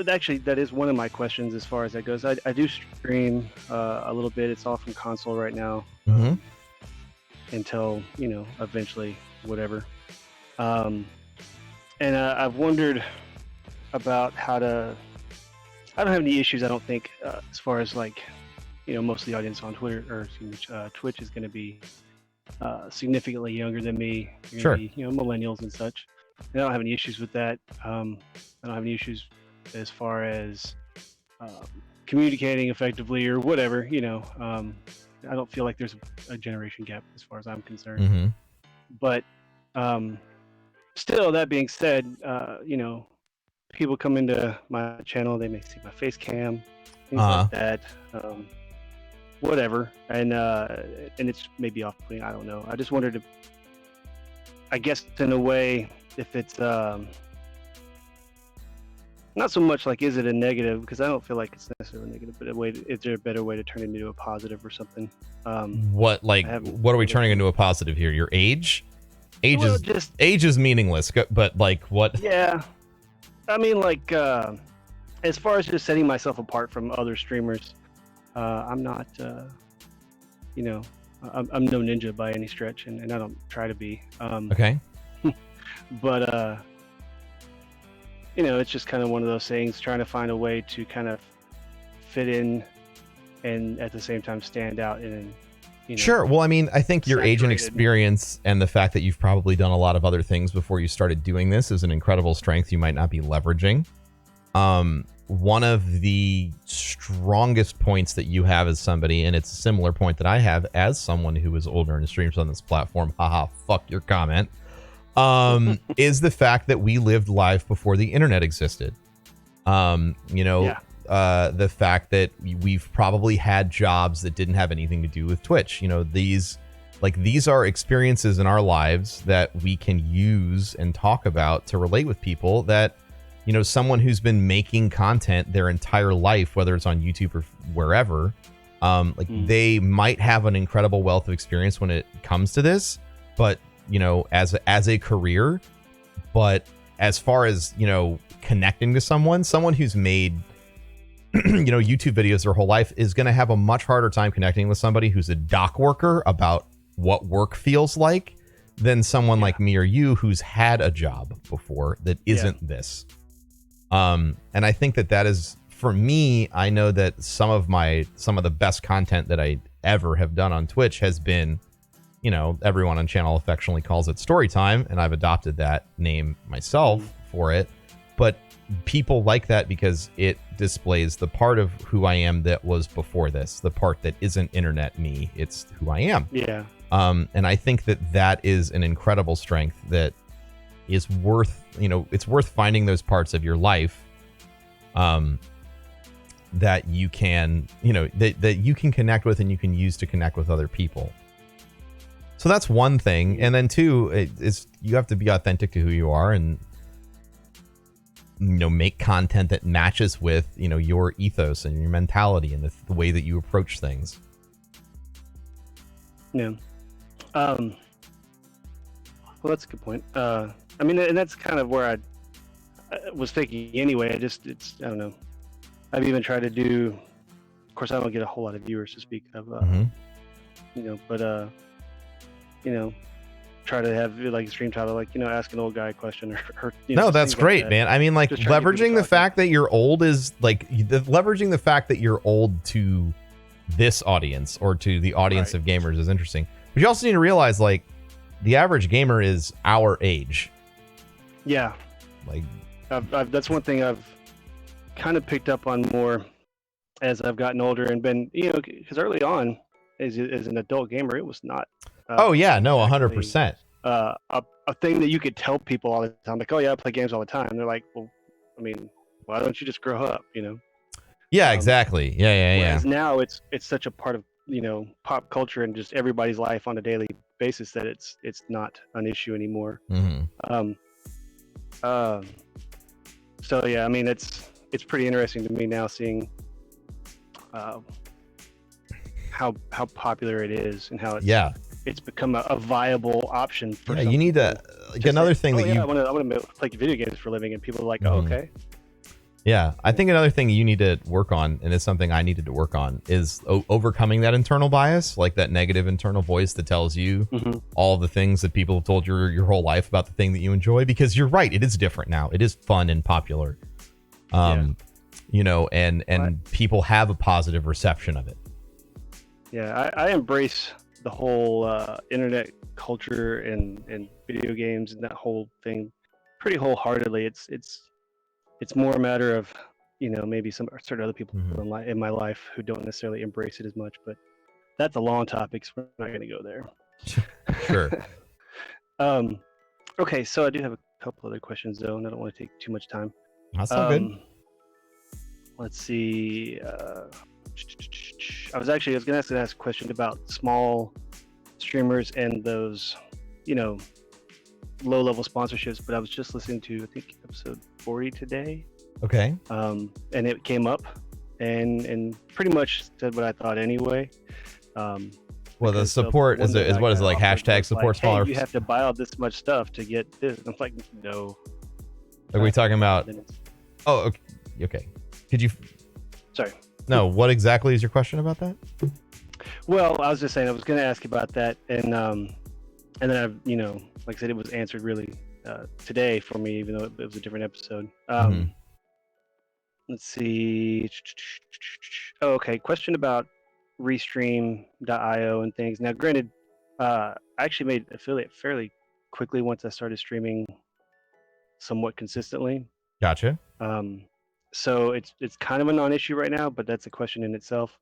actually, that is one of my questions as far as that goes. I do stream a little bit. It's all from console right now until eventually whatever. And I've wondered about how to. I don't have any issues. I don't think as far as like most of the audience on Twitter or Twitch is going to be significantly younger than me. Sure. Be, millennials and such. And I don't have any issues with that. I don't have any issues as far as communicating effectively or whatever. I don't feel like there's a generation gap as far as I'm concerned. But still, that being said, people come into my channel, they may see my face cam, things like that. Whatever, and it's maybe off-putting. I don't know. I just wondered if, I guess in a way, if it's not so much like is it a negative, because I don't feel like it's necessarily negative, but is there a better way to turn it into a positive or something? What are we turning into a positive here? Your age? Age is meaningless, but like what? Yeah, I mean like as far as just setting myself apart from other streamers. I'm not, I'm no ninja by any stretch, and I don't try to be. Okay. But, it's just kind of one of those things, trying to find a way to kind of fit in and at the same time stand out and, Sure. Well, I mean, I think your age and experience and the fact that you've probably done a lot of other things before you started doing this is an incredible strength you might not be leveraging. One of the strongest points that you have as somebody, and it's a similar point that I have as someone who is older and streams on this platform, haha, fuck your comment, is the fact that we lived life before the internet existed. The fact that we've probably had jobs that didn't have anything to do with Twitch. These are experiences in our lives that we can use and talk about to relate with people that, someone who's been making content their entire life, whether it's on YouTube or wherever, they might have an incredible wealth of experience when it comes to this, but, as a career. But as far as, connecting to someone who's made, YouTube videos their whole life is going to have a much harder time connecting with somebody who's a dock worker about what work feels like than someone like me or you who's had a job before that isn't this. And I think that is, for me, I know that some of the best content that I ever have done on Twitch has been, everyone on channel affectionately calls it story time, and I've adopted that name myself for it. But people like that because it displays the part of who I am that was before this, the part that isn't internet me. It's who I am. Yeah. And I think that is an incredible strength that is worth, it's worth finding those parts of your life that you can, that you can connect with and you can use to connect with other people. So that's one thing. And then two, is you have to be authentic to who you are and, make content that matches with, your ethos and your mentality and the way that you approach things. Yeah. Well, that's a good point. I mean, and that's kind of where I was thinking anyway. I don't know. I've even tried to do, of course, I don't get a whole lot of viewers to speak of, but, try to have like a stream title, like, ask an old guy a question or no, that's great, like that. Man. I mean, like leveraging the fact that you're old is leveraging the fact that you're old to this audience or to the audience of gamers is interesting. But you also need to realize, like, the average gamer is our age. Yeah. Like, that's one thing I've kind of picked up on more as I've gotten older and been, because early on, as an adult gamer, it was not. 100%. A thing that you could tell people all the time, like, oh yeah, I play games all the time. And they're like, well, I mean, why don't you just grow up? Yeah, exactly. Yeah. Whereas now it's such a part of pop culture and just everybody's life on a daily basis that it's not an issue anymore. So yeah, I mean it's pretty interesting to me now seeing how popular it is and how it's become a viable option for you need to like another thing that I want to play video games for a living, and people are like, oh, okay. Yeah, I think another thing you need to work on, and it's something I needed to work on, is overcoming that internal bias, like that negative internal voice that tells you all the things that people have told you your whole life about the thing that you enjoy. Because you're right, it is different now. It is fun and popular, you know, and people have a positive reception of it. Yeah, I embrace the whole internet culture and video games and that whole thing pretty wholeheartedly. It's more a matter of, you know, maybe some certain other people in my life who don't necessarily embrace it as much, but that's a long topic, so we're not going to go there. Sure. Okay, so I do have a couple other questions though, and I don't want to take too much time. That's all good. Let's see. I was going to ask a question about small streamers and those, you know, low-level sponsorships, but I was just listening to, I think, episode 40 today. Okay. And it came up and pretty much said what I thought anyway. Well, the support is what is it, like hashtag support like, smaller. Hey, you have to buy all this much stuff to get this. I'm like, no. Are we talking about? Oh, okay. Okay. Could you? Sorry. No. What exactly is your question about that? Well, I was just saying I was going to ask about that, and then I, you know, like I said, it was answered really today for me, even though it was a different episode. Let's see. Oh, okay. Question about Restream.io and things. Now, granted, I actually made affiliate fairly quickly once I started streaming somewhat consistently. Gotcha. So it's kind of a non-issue right now, but that's a question in itself.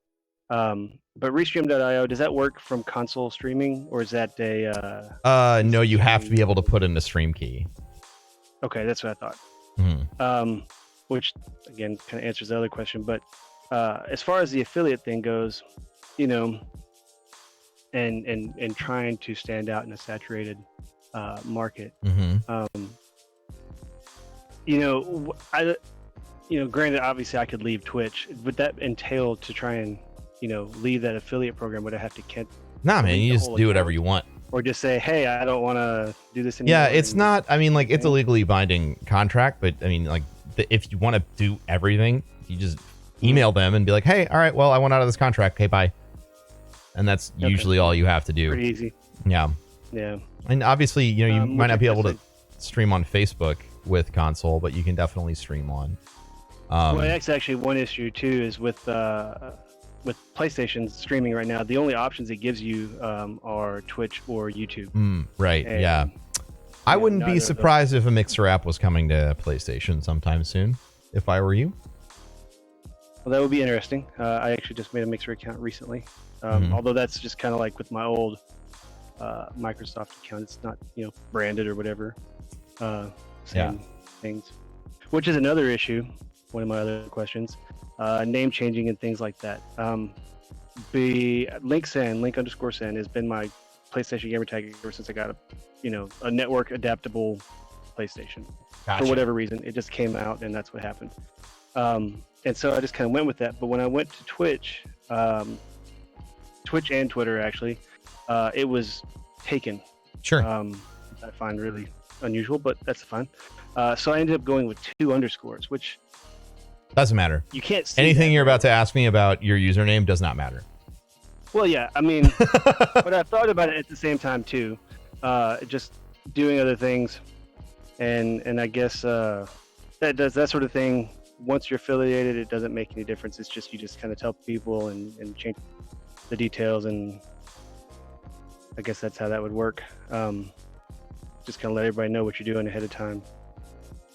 But Restream.io, does that work from console streaming, or is that a no, you have to be able to put in a stream key. Okay, that's what I thought. Which again kind of answers the other question, but as far as the affiliate thing goes, you know, and trying to stand out in a saturated market, you know, granted, obviously I could leave Twitch. Would that entail to try and, you know, leave that affiliate program? Would I have to Nah, man, you just do whatever you want. Or just say, hey, I don't want to do this anymore. Yeah, it's not, I mean, like, it's a legally binding contract, but I mean, like, if you want to do everything, you just email them and be like, hey, all right, well, I want out of this contract. Okay, bye. And that's usually all you have to do. Pretty easy. Yeah. Yeah. And obviously, you know, you might not be able to stream on Facebook with console, but you can definitely stream on. Well, that's actually one issue too, is with PlayStation streaming right now, the only options it gives you are Twitch or YouTube. Right. And, yeah. I wouldn't be surprised if a Mixer app was coming to PlayStation sometime soon, if I were you. Well, that would be interesting. I actually just made a Mixer account recently. Although that's just kind of like with my old Microsoft account. It's not, you know, branded or whatever. Same things. Which is another issue. One of my other questions. Name changing and things like that. Link_Sen has been my PlayStation gamer tag ever since I got a network adaptable PlayStation. Gotcha. For whatever reason, it just came out and that's what happened. And so I just kind of went with that. But when I went to Twitch, Twitch and Twitter actually, it was taken. Sure. I find really unusual, but that's fine. So I ended up going with 2 underscores, which doesn't matter. You can't see anything you're about to ask me about your username does not matter. Well, yeah, I mean, but I thought about it at the same time too, just doing other things, and I guess that sort of thing. Once you're affiliated, it doesn't make any difference. It's just you just kind of tell people and change the details, and I guess that's how that would work. Just kind of let everybody know what you're doing ahead of time.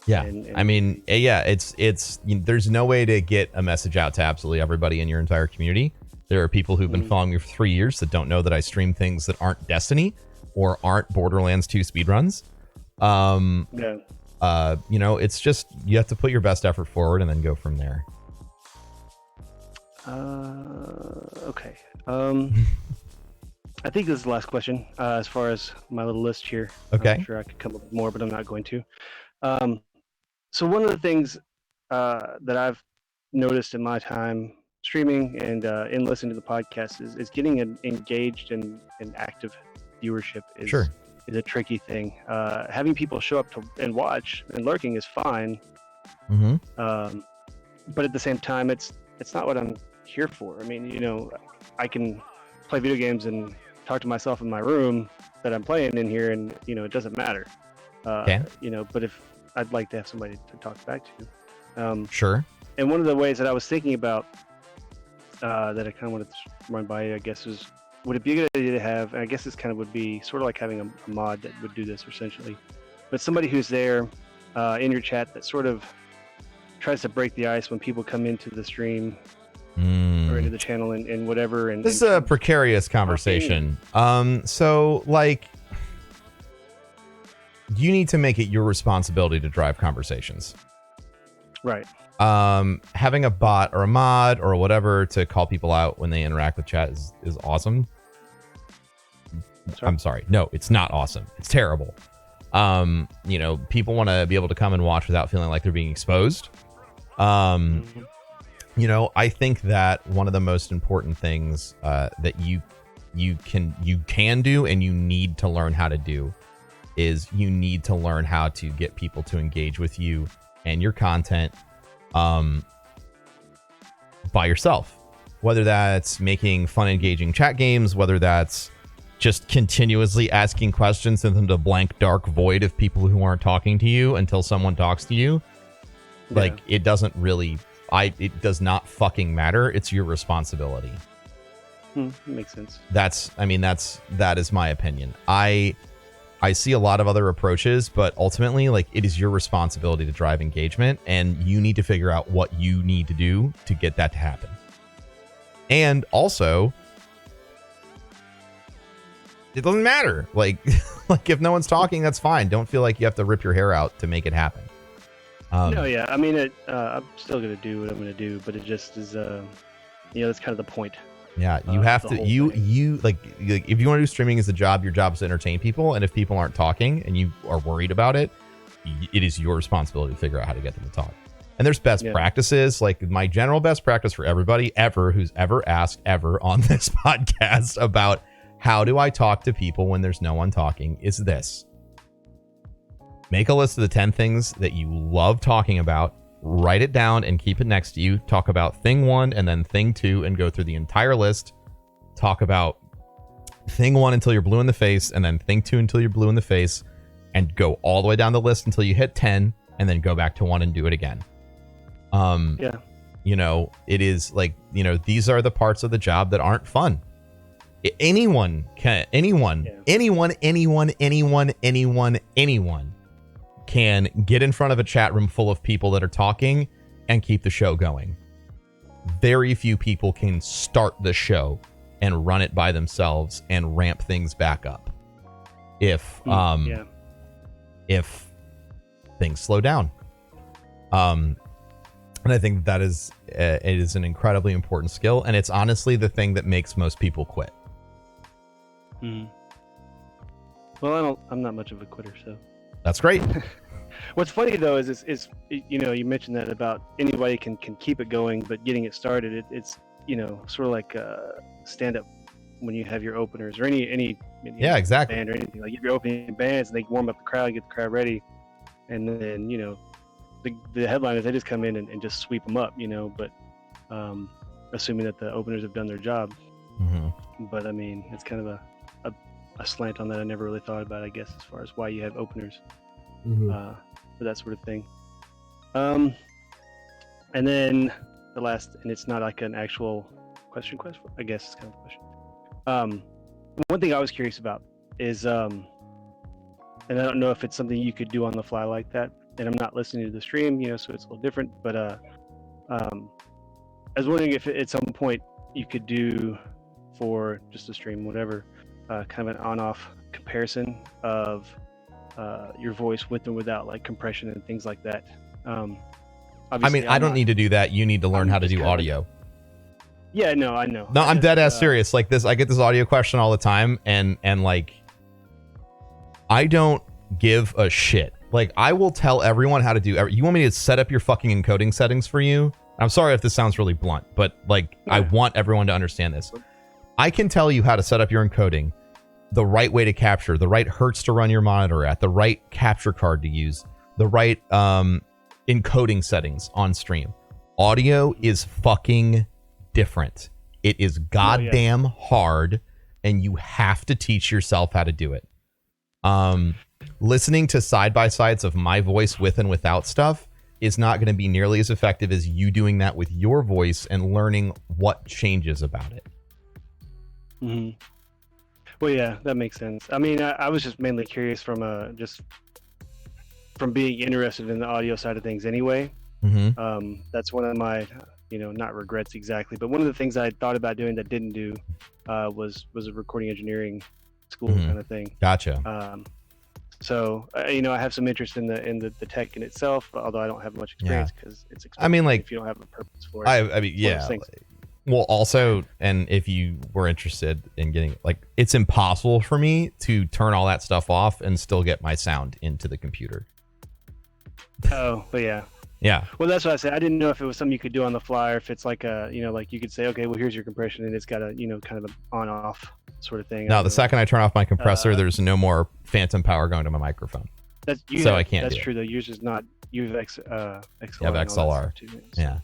Yeah, I mean, yeah, it's there's no way to get a message out to absolutely everybody in your entire community. There are people who've been following me for 3 years that don't know that I stream things that aren't Destiny or aren't Borderlands 2 speedruns. You know, it's just you have to put your best effort forward and then go from there. Okay. I think this is the last question as far as my little list here. Okay. I'm sure I could come up with more, but I'm not going to. So one of the things that I've noticed in my time streaming and in listening to the podcast is getting an engaged and active viewership is a tricky thing. Having people show up and watch and lurking is fine. but at the same time, it's not what I'm here for. I mean, I can play video games and talk to myself in my room that I'm playing in here, and it doesn't matter. But if I'd like to have somebody to talk back to. Sure. And one of the ways that I was thinking about that I kind of wanted to run by you, I guess, is would it be a good idea to have, and I guess this kind of would be sort of like having a mod that would do this essentially, but somebody who's there in your chat that sort of tries to break the ice when people come into the stream or into the channel and whatever. And this is a precarious conversation. So like, you need to make it your responsibility to drive conversations. Right. Having a bot or a mod or whatever to call people out when they interact with chat is awesome. I'm sorry. No, it's not awesome. It's terrible. People want to be able to come and watch without feeling like they're being exposed. I think that one of the most important things that you can do and you need to learn how to do is you need to learn how to get people to engage with you and your content by yourself, whether that's making fun, engaging chat games, whether that's just continuously asking questions into the blank, dark void of people who aren't talking to you until someone talks to you. Yeah. Like, it doesn't really, it does not fucking matter. It's your responsibility. Makes sense. That is my opinion. I see a lot of other approaches, but ultimately, like, it is your responsibility to drive engagement, and you need to figure out what you need to do to get that to happen. And also, it doesn't matter. Like if no one's talking, that's fine. Don't feel like you have to rip your hair out to make it happen. No, yeah. I mean, I'm still going to do what I'm going to do, but it just is, that's kind of the point. Yeah, you have to, you like if you want to do streaming as a job, your job is to entertain people. And if people aren't talking and you are worried about it, it is your responsibility to figure out how to get them to talk. And there's best practices. Like, my general best practice for everybody ever who's ever asked ever on this podcast about how do I talk to people when there's no one talking is this. Make a list of the 10 things that you love talking about. Write it down and keep it next to you. Talk about thing 1 and then thing 2 and go through the entire list. Talk about thing 1 until you're blue in the face and then thing 2 until you're blue in the face, and go all the way down the list until you hit 10 and then go back to 1 and do it again. It is like, these are the parts of the job that aren't fun. Anyone can get in front of a chat room full of people that are talking and keep the show going. Very few people can start the show and run it by themselves and ramp things back up if things slow down. And I think that is it is an incredibly important skill, and it's honestly the thing that makes most people quit. Well, I'm not much of a quitter, so that's great. What's funny though is you mentioned that about anybody can keep it going, but getting it started, it's sort of like stand up when you have your openers or any exactly band or anything, like if you're opening bands and they warm up the crowd, get the crowd ready, and then the headliners, they just come in and just sweep them up, but assuming that the openers have done their job. But I mean, it's kind of a slant on that I never really thought about, I guess, as far as why you have openers for that sort of thing. And then the last, and it's not like an actual question, I guess it's kind of a question. One thing I was curious about is, and I don't know if it's something you could do on the fly like that, and I'm not listening to the stream, so it's a little different, but I was wondering if at some point you could do for just a stream, whatever, kind of an on-off comparison of your voice with and without like compression and things like that. I mean, I don't need to do that. You need to learn how to do audio. Yeah, no, I know. No, I'm dead ass serious. Like this, I get this audio question all the time, and like, I don't give a shit. Like, I will tell everyone how to do. You want me to set up your fucking encoding settings for you? I'm sorry if this sounds really blunt, but like, I want everyone to understand this. I can tell you how to set up your encoding, the right way to capture, the right hertz to run your monitor at, the right capture card to use, the right encoding settings on stream. audio is fucking different. It is goddamn hard, and you have to teach yourself how to do it. Listening to side-by-sides of my voice with and without stuff is not going to be nearly as effective as you doing that with your voice and learning what changes about it. Mm-hmm. Well, yeah, that makes sense. I mean, I was just mainly curious from being interested in the audio side of things anyway. Mm-hmm. That's one of my, not regrets exactly, but one of the things I thought about doing that didn't do was a recording engineering school kind of thing. Gotcha. So I have some interest in the tech in itself, although I don't have much experience because it's expensive. I mean, like, if you don't have a purpose for it. I mean, yeah. Well, also, and if you were interested in getting, like, it's impossible for me to turn all that stuff off and still get my sound into the computer. Oh, but yeah. Yeah. Well, that's what I said. I didn't know if it was something you could do on the fly, or if it's like like you could say, okay, well, here's your compression, and it's got a, kind of an on-off sort of thing. No, the second I turn off my compressor, there's no more phantom power going to my microphone. I can't. That's true though. Yours is not. You have XLR. You have XLR. Too, yeah.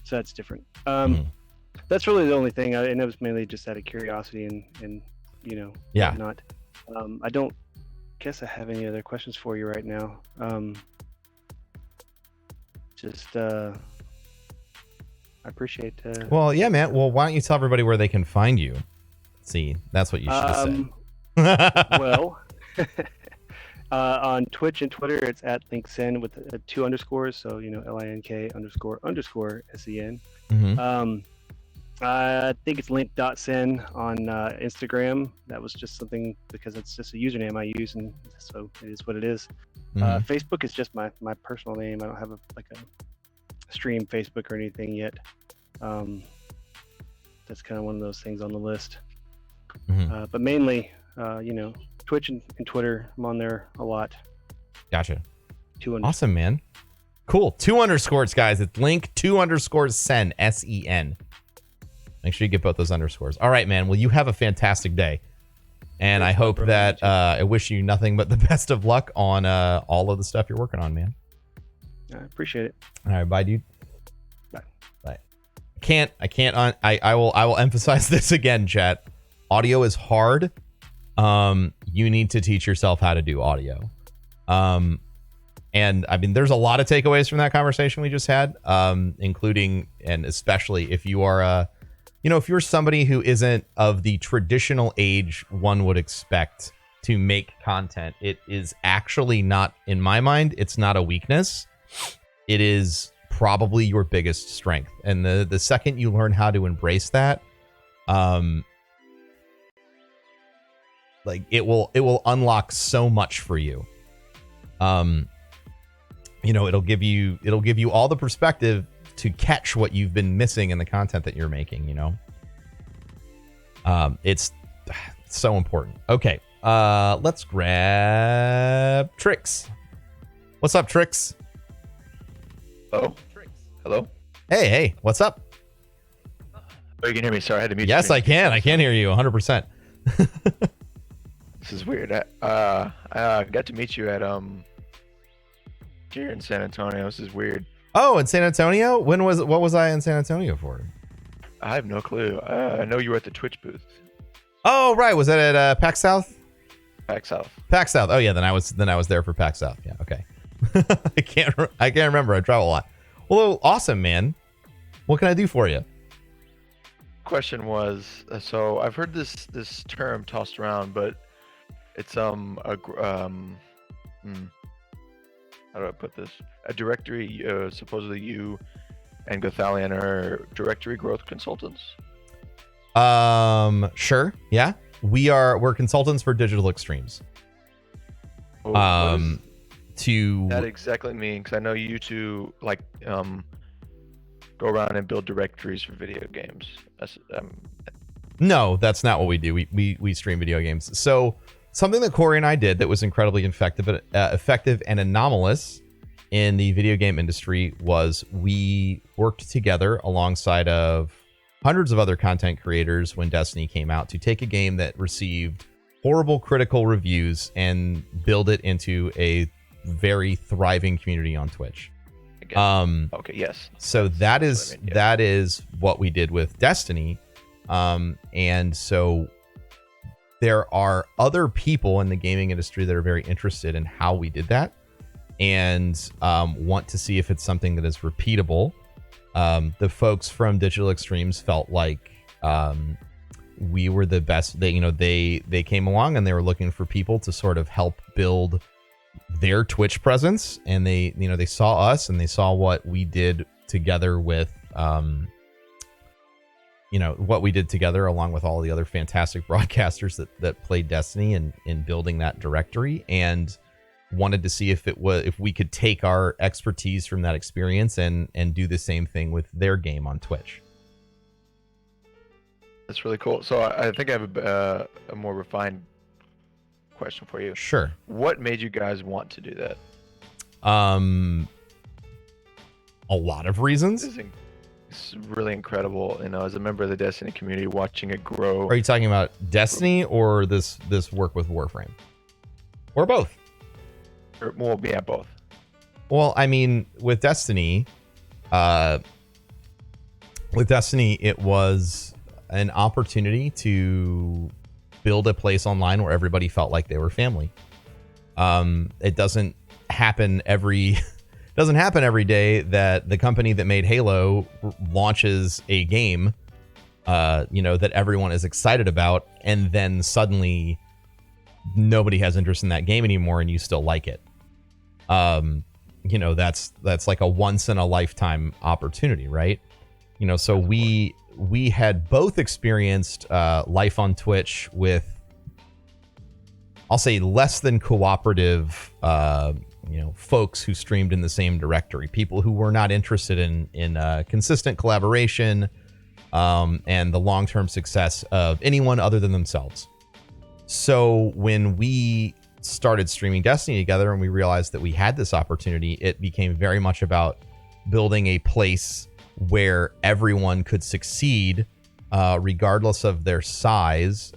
So that's different. That's really the only thing, and it was mainly just out of curiosity and yeah. Whatnot. I don't guess I have any other questions for you right now. I appreciate. Well, yeah, man. Well, why don't you tell everybody where they can find you? See, that's what you should say. Well, on Twitch and Twitter, it's at LinkSen with 2 underscores. So LINK__SEN. Mm-hmm. I think it's link.sen on Instagram. That was just something because it's just a username I use, and so it is what it is. Facebook is just my personal name. I don't have a stream Facebook or anything yet. That's kind of one of those things on the list. But mainly, Twitch and Twitter, I'm on there a lot. Gotcha. 2 underscores. Awesome, man. Cool. 2 underscores, guys. It's link 2_sen, SEN. Make sure you get both those underscores. All right, man. Well, you have a fantastic day. And I hope that I wish you nothing but the best of luck on all of the stuff you're working on, man. I appreciate it. All right, bye, dude. Bye. I will emphasize this again, chat. Audio is hard. You need to teach yourself how to do audio. And I mean, there's a lot of takeaways from that conversation we just had, including and especially if you are if you're somebody who isn't of the traditional age one would expect to make content, it is actually not, in my mind, it's not a weakness. It is probably your biggest strength. And the second you learn how to embrace that, like it will unlock so much for you. It'll give you all the perspective to catch what you've been missing in the content that you're making, it's so important. Okay. Let's grab Trix. What's up, Trix? Oh, hello. Hey, what's up? Oh, you can hear me. Sorry, I had to mute. Yes, I can. I can hear you 100%. This is weird. I got to meet you at here in San Antonio. This is weird. Oh, in San Antonio? What was I in San Antonio for? I have no clue. I know you were at the Twitch booth. Oh, right. Was that at PAX South? PAX South. PAX South. Oh yeah, then I was there for PAX South. Yeah, okay. I can't remember. I travel a lot. Well, awesome, man. What can I do for you? Question was, so I've heard this term tossed around, but it's how do I put this? A directory. Supposedly you and Gothalion are directory growth consultants. Sure. Yeah, we're consultants for Digital Extremes. What does that exactly mean? Because I know you two go around and build directories for video games. No, that's not what we do. We stream video games. So something that Corey and I did that was incredibly effective and anomalous in the video game industry was we worked together alongside of hundreds of other content creators when Destiny came out to take a game that received horrible critical reviews and build it into a very thriving community on Twitch. again. Okay, yes. So that is what I mean, yeah. that is what we did with Destiny. And so there are other people in the gaming industry that are very interested in how we did that and want to see if it's something that is repeatable. The folks from Digital Extremes felt like we were the best. They came along and they were looking for people to sort of help build their Twitch presence, and they saw us and they saw what we did together with what we did together along with all the other fantastic broadcasters that played Destiny and in building that directory, and wanted to see if we could take our expertise from that experience and do the same thing with their game on Twitch. That's really cool. So I think I have a more refined question for you. Sure. What made you guys want to do that? A lot of reasons. It's really incredible, as a member of the Destiny community, watching it grow. Are you talking about Destiny or this work with Warframe? Or both? Well, yeah, both. Well, I mean, with Destiny, it was an opportunity to build a place online where everybody felt like they were family. It doesn't happen every day that the company that made Halo launches a game, that everyone is excited about, and then suddenly nobody has interest in that game anymore, and you still like it. That's like a once in a lifetime opportunity, right? So we had both experienced life on Twitch with, I'll say, less than cooperative folks who streamed in the same directory, people who were not interested in consistent collaboration and the long-term success of anyone other than themselves. So when we started streaming Destiny together and we realized that we had this opportunity, it became very much about building a place where everyone could succeed regardless of their size,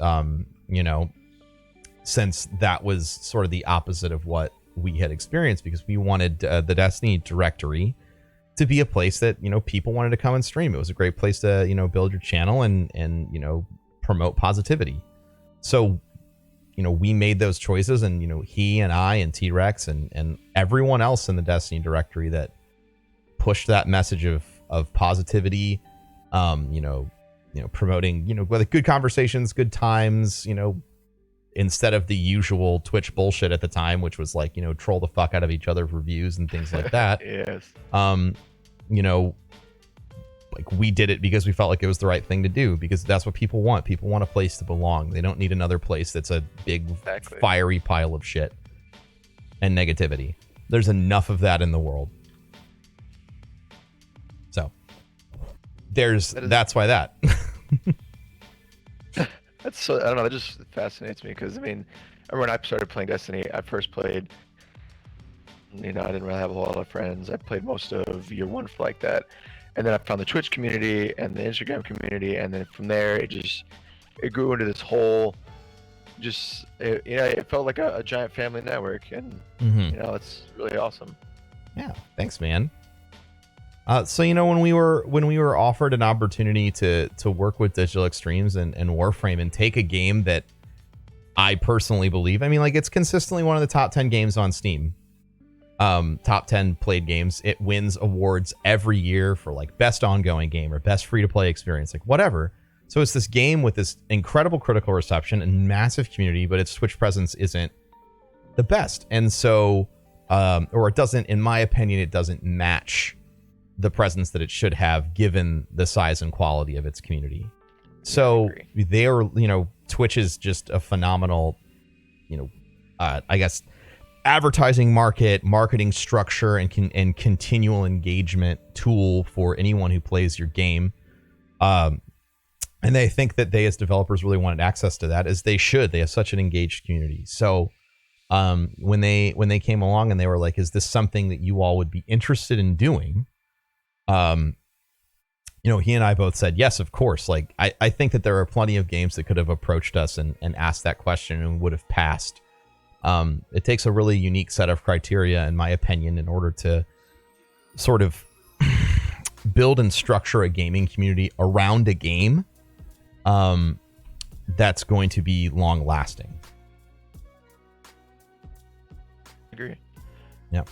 since that was sort of the opposite of what we had experienced, because we wanted the Destiny directory to be a place that people wanted to come and stream. It was a great place to build your channel and promote positivity. So we made those choices, and he and I and T-Rex and everyone else in the Destiny directory that pushed that message of positivity, promoting whether good conversations, good times, instead of the usual Twitch bullshit at the time, which was like, troll the fuck out of each other for views and things like that. Yes. Like, we did it because we felt like it was the right thing to do, because that's what people want. People want a place to belong. They don't need another place that's a big fiery pile of shit and negativity. There's enough of that in the world. So that's why that. That's so, I don't know, that just fascinates me, because I mean, when I started playing Destiny, I first played, I didn't really have a lot of friends. I played most of year one for like that, and then I found the Twitch community and the Instagram community, and then from there it grew into this whole, it felt like a giant family network, and it's really awesome. Yeah, thanks, man. So when we were offered an opportunity to work with Digital Extremes and Warframe and take a game that I personally believe, it's consistently one of the top 10 games on Steam, top 10 played games. It wins awards every year for like best ongoing game or best free to play experience, like whatever. So it's this game with this incredible critical reception and massive community, but its Twitch presence isn't the best, and so or it doesn't, in my opinion, it doesn't match the presence that it should have given the size and quality of its community. So Twitch is just a phenomenal, I guess, advertising marketing structure and continual engagement tool for anyone who plays your game. And they think that they as developers really wanted access to that, as they should. They have such an engaged community. So when they came along and they were like, is this something that you all would be interested in doing? He and I both said, yes, of course. Like, I think that there are plenty of games that could have approached us and asked that question and would have passed. It takes a really unique set of criteria, in my opinion, in order to sort of build and structure a gaming community around a game that's going to be long lasting. Agree. Yeah.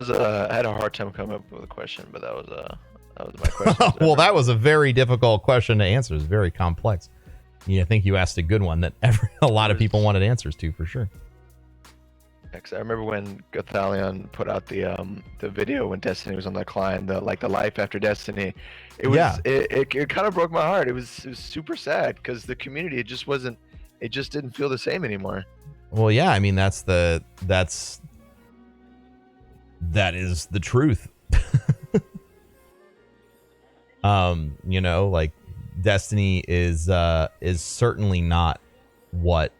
I had a hard time coming up with a question, but that was my question. Well, that was a very difficult question to answer. It's very complex. Yeah, I think you asked a good one that a lot of people wanted answers to, for sure. I remember when Gothalion put out the video when Destiny was on the decline, the life after Destiny. It was it kind of broke my heart. It was super sad because the community it just didn't feel the same anymore. Well, yeah, I mean that is the truth. You know, like Destiny is certainly not what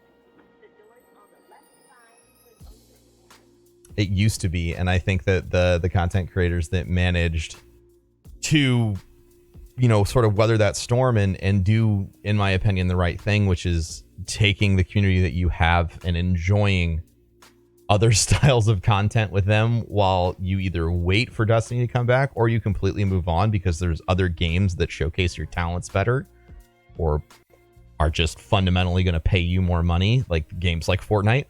it used to be, and I think that the content creators that managed to, you know, sort of weather that storm and do, in my opinion, the right thing, which is taking the community that you have and enjoying other styles of content with them while you either wait for Destiny to come back or you completely move on because there's other games that showcase your talents better or are just fundamentally going to pay you more money, like games like Fortnite.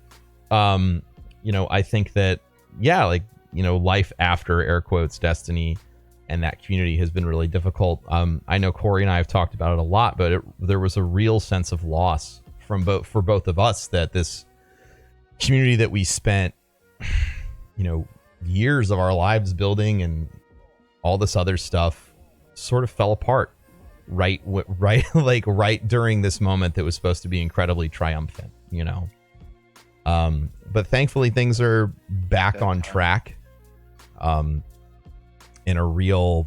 You know, I think that, yeah, like, you know, life after air quotes Destiny and that community has been really difficult. I know Corey and I have talked about it a lot, but there was a real sense of loss for both of us that this community that we spent, you know, years of our lives building and all this other stuff sort of fell apart right during this moment that was supposed to be incredibly triumphant, you know. But thankfully things are back on track. In a real,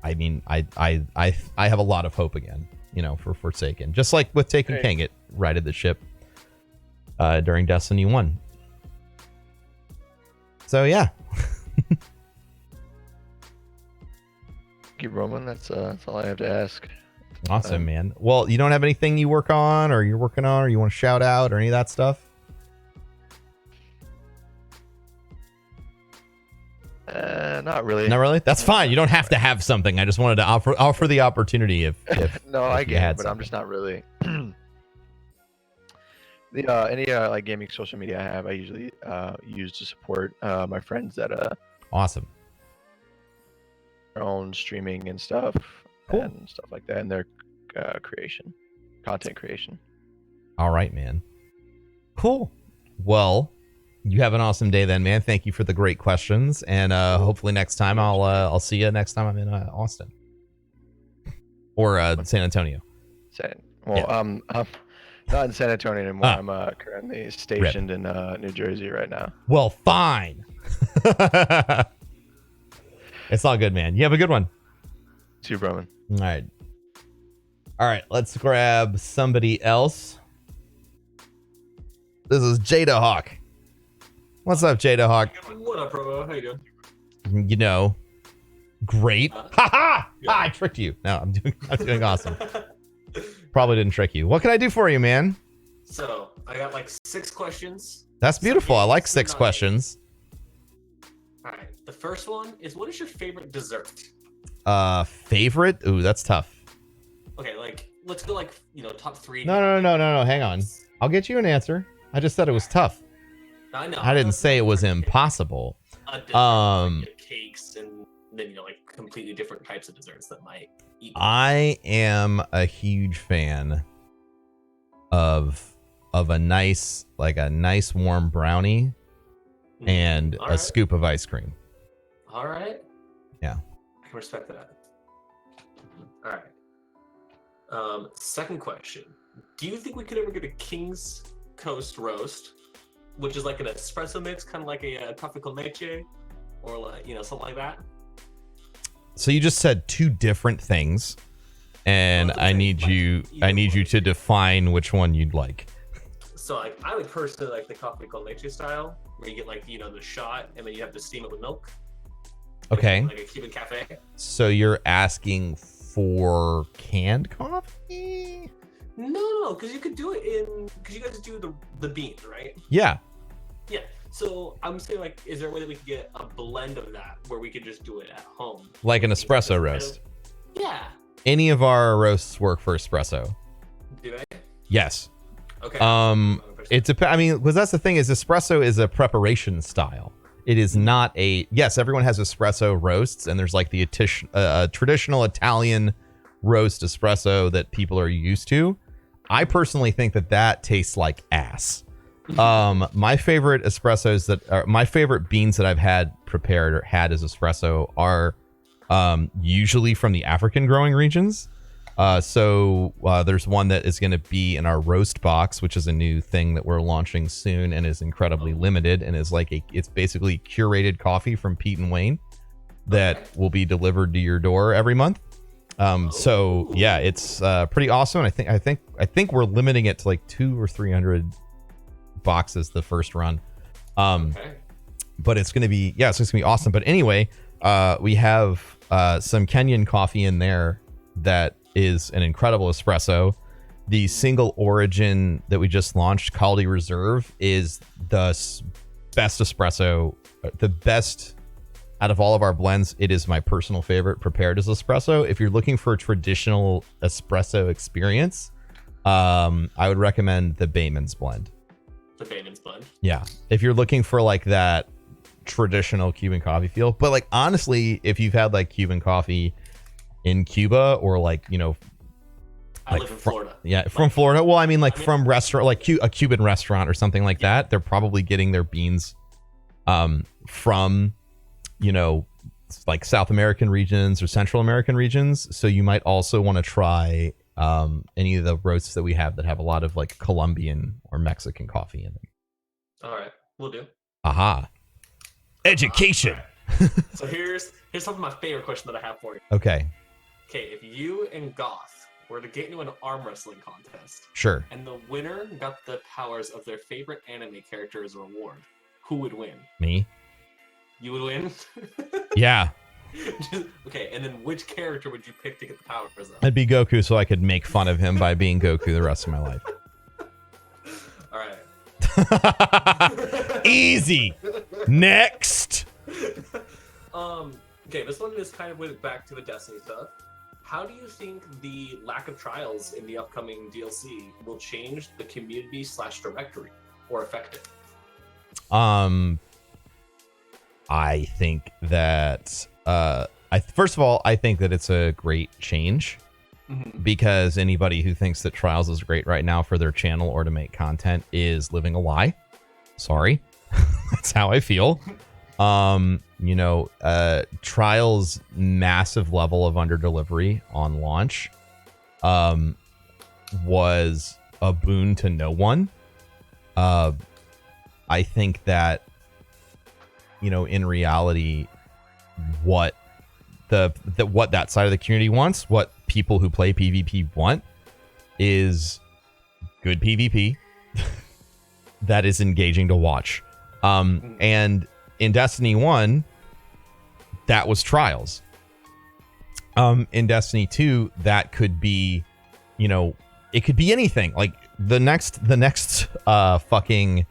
I mean, I have a lot of hope again, you know, for Forsaken. Just like with Taken King, it righted the ship during Destiny 1. So yeah. Thank you, Roman. That's all I have to ask. Awesome, man. Well, you don't have anything you work on or you're working on or you want to shout out or any of that stuff? Not really. Not really? That's fine. You don't have to have something. I just wanted to offer the opportunity if no, if I you get had it, but something. I'm just not really. Any like gaming social media I have, I usually use to support my friends that Awesome. their own streaming and stuff, Cool. and stuff like that, and their content creation. All right, man. Cool. Well, you have an awesome day then, man. Thank you for the great questions, and hopefully next time I'll see you next time I'm in Austin or San Antonio. I'm not in San Antonio anymore. I'm currently stationed in New Jersey right now. Well, fine. It's all good, man. You have a good one. See you, Roman. All right. Let's grab somebody else. This is Jada Hawk. What's up, Jada Hawk? What up, bro? How you doing? You know, great. Ha! I tricked you. No, I'm doing awesome. Probably didn't trick you. What can I do for you, man? So I got like 6 questions. That's beautiful. I like 6 questions. All right. The first one is, what is your favorite dessert? Favorite? Ooh, that's tough. Okay, like let's go like, you know, top 3. No. Hang on. I'll get you an answer. I just said it was tough. I know. I didn't say it was impossible. Like cakes and then, you know, like completely different types of desserts that might eat. I am a huge fan of a nice warm brownie and All a right. scoop of ice cream. All right. Yeah. I can respect that. All right. Second question. Do you think we could ever get a King's Coast roast, which is like an espresso mix, kind of like a cafe con leche, or like, you know, something like that? So you just said 2 different things, and I need you to define which one you'd like. So like, I would personally like the cafe con leche style, where you get like, you know, the shot and then you have to steam it with milk. Okay. Like a Cuban cafe. So you're asking for canned coffee? No, because you could do it because you guys do the beans, right? Yeah. Yeah. So I'm saying, like, is there a way that we could get a blend of that where we could just do it at home? Like an espresso roast. Yeah. Any of our roasts work for espresso. Do they? Yes. Okay. It depends. I mean, because that's the thing is espresso is a preparation style. It is not a, yes, everyone has espresso roasts, and there's like the traditional Italian roast espresso that people are used to. I personally think that tastes like ass. My favorite espressos that are my favorite beans that I've had prepared or had as espresso are usually from the African growing regions. So there's one that is going to be in our roast box, which is a new thing that we're launching soon and is incredibly limited and is like it's basically curated coffee from Pete and Wayne that will be delivered to your door every month. So yeah, it's pretty awesome. I think we're limiting it to like 200 or 300 boxes the first run. But it's going to be, yeah, so it's going to be awesome. But anyway, we have some Kenyan coffee in there that is an incredible espresso. The single origin that we just launched, Kaldi Reserve, is the best espresso, the best out of all of our blends. It is my personal favorite prepared as espresso. If you're looking for a traditional espresso experience, I would recommend the Bayman's blend. The Bayman's blend. Yeah. If you're looking for like that traditional Cuban coffee feel, but like honestly, if you've had like Cuban coffee in Cuba or like, you know, I live in Florida. Yeah, from Florida. Well, I mean like from restaurant, like a Cuban restaurant or something like that, they're probably getting their beans from, you know, like South American regions or Central American regions. So you might also want to try any of the roasts that we have that have a lot of like Colombian or Mexican coffee in them. All right, we'll do. Aha. Education. So here's something of my favorite question that I have for you. Okay. Okay, if you and Goth were to get into an arm wrestling contest, Sure. and the winner got the powers of their favorite anime character as a reward, who would win? Me. You would win? Yeah. Okay, and then which character would you pick to get the powers of? I'd be Goku so I could make fun of him by being Goku the rest of my life. All right. Easy. Next. Okay, this one is kind of with back to the Destiny stuff. How do you think the lack of trials in the upcoming DLC will change the community / directory or affect it? I think that first of all, I think that it's a great change because anybody who thinks that Trials is great right now for their channel or to make content is living a lie. Sorry. That's how I feel. You know, Trials' massive level of underdelivery on launch was a boon to no one. I think that, you know, in reality, what what that side of the community wants, what people who play PvP want, is good PvP that is engaging to watch. And in Destiny 1, that was Trials. In Destiny 2, that could be, you know, it could be anything. Like the next fucking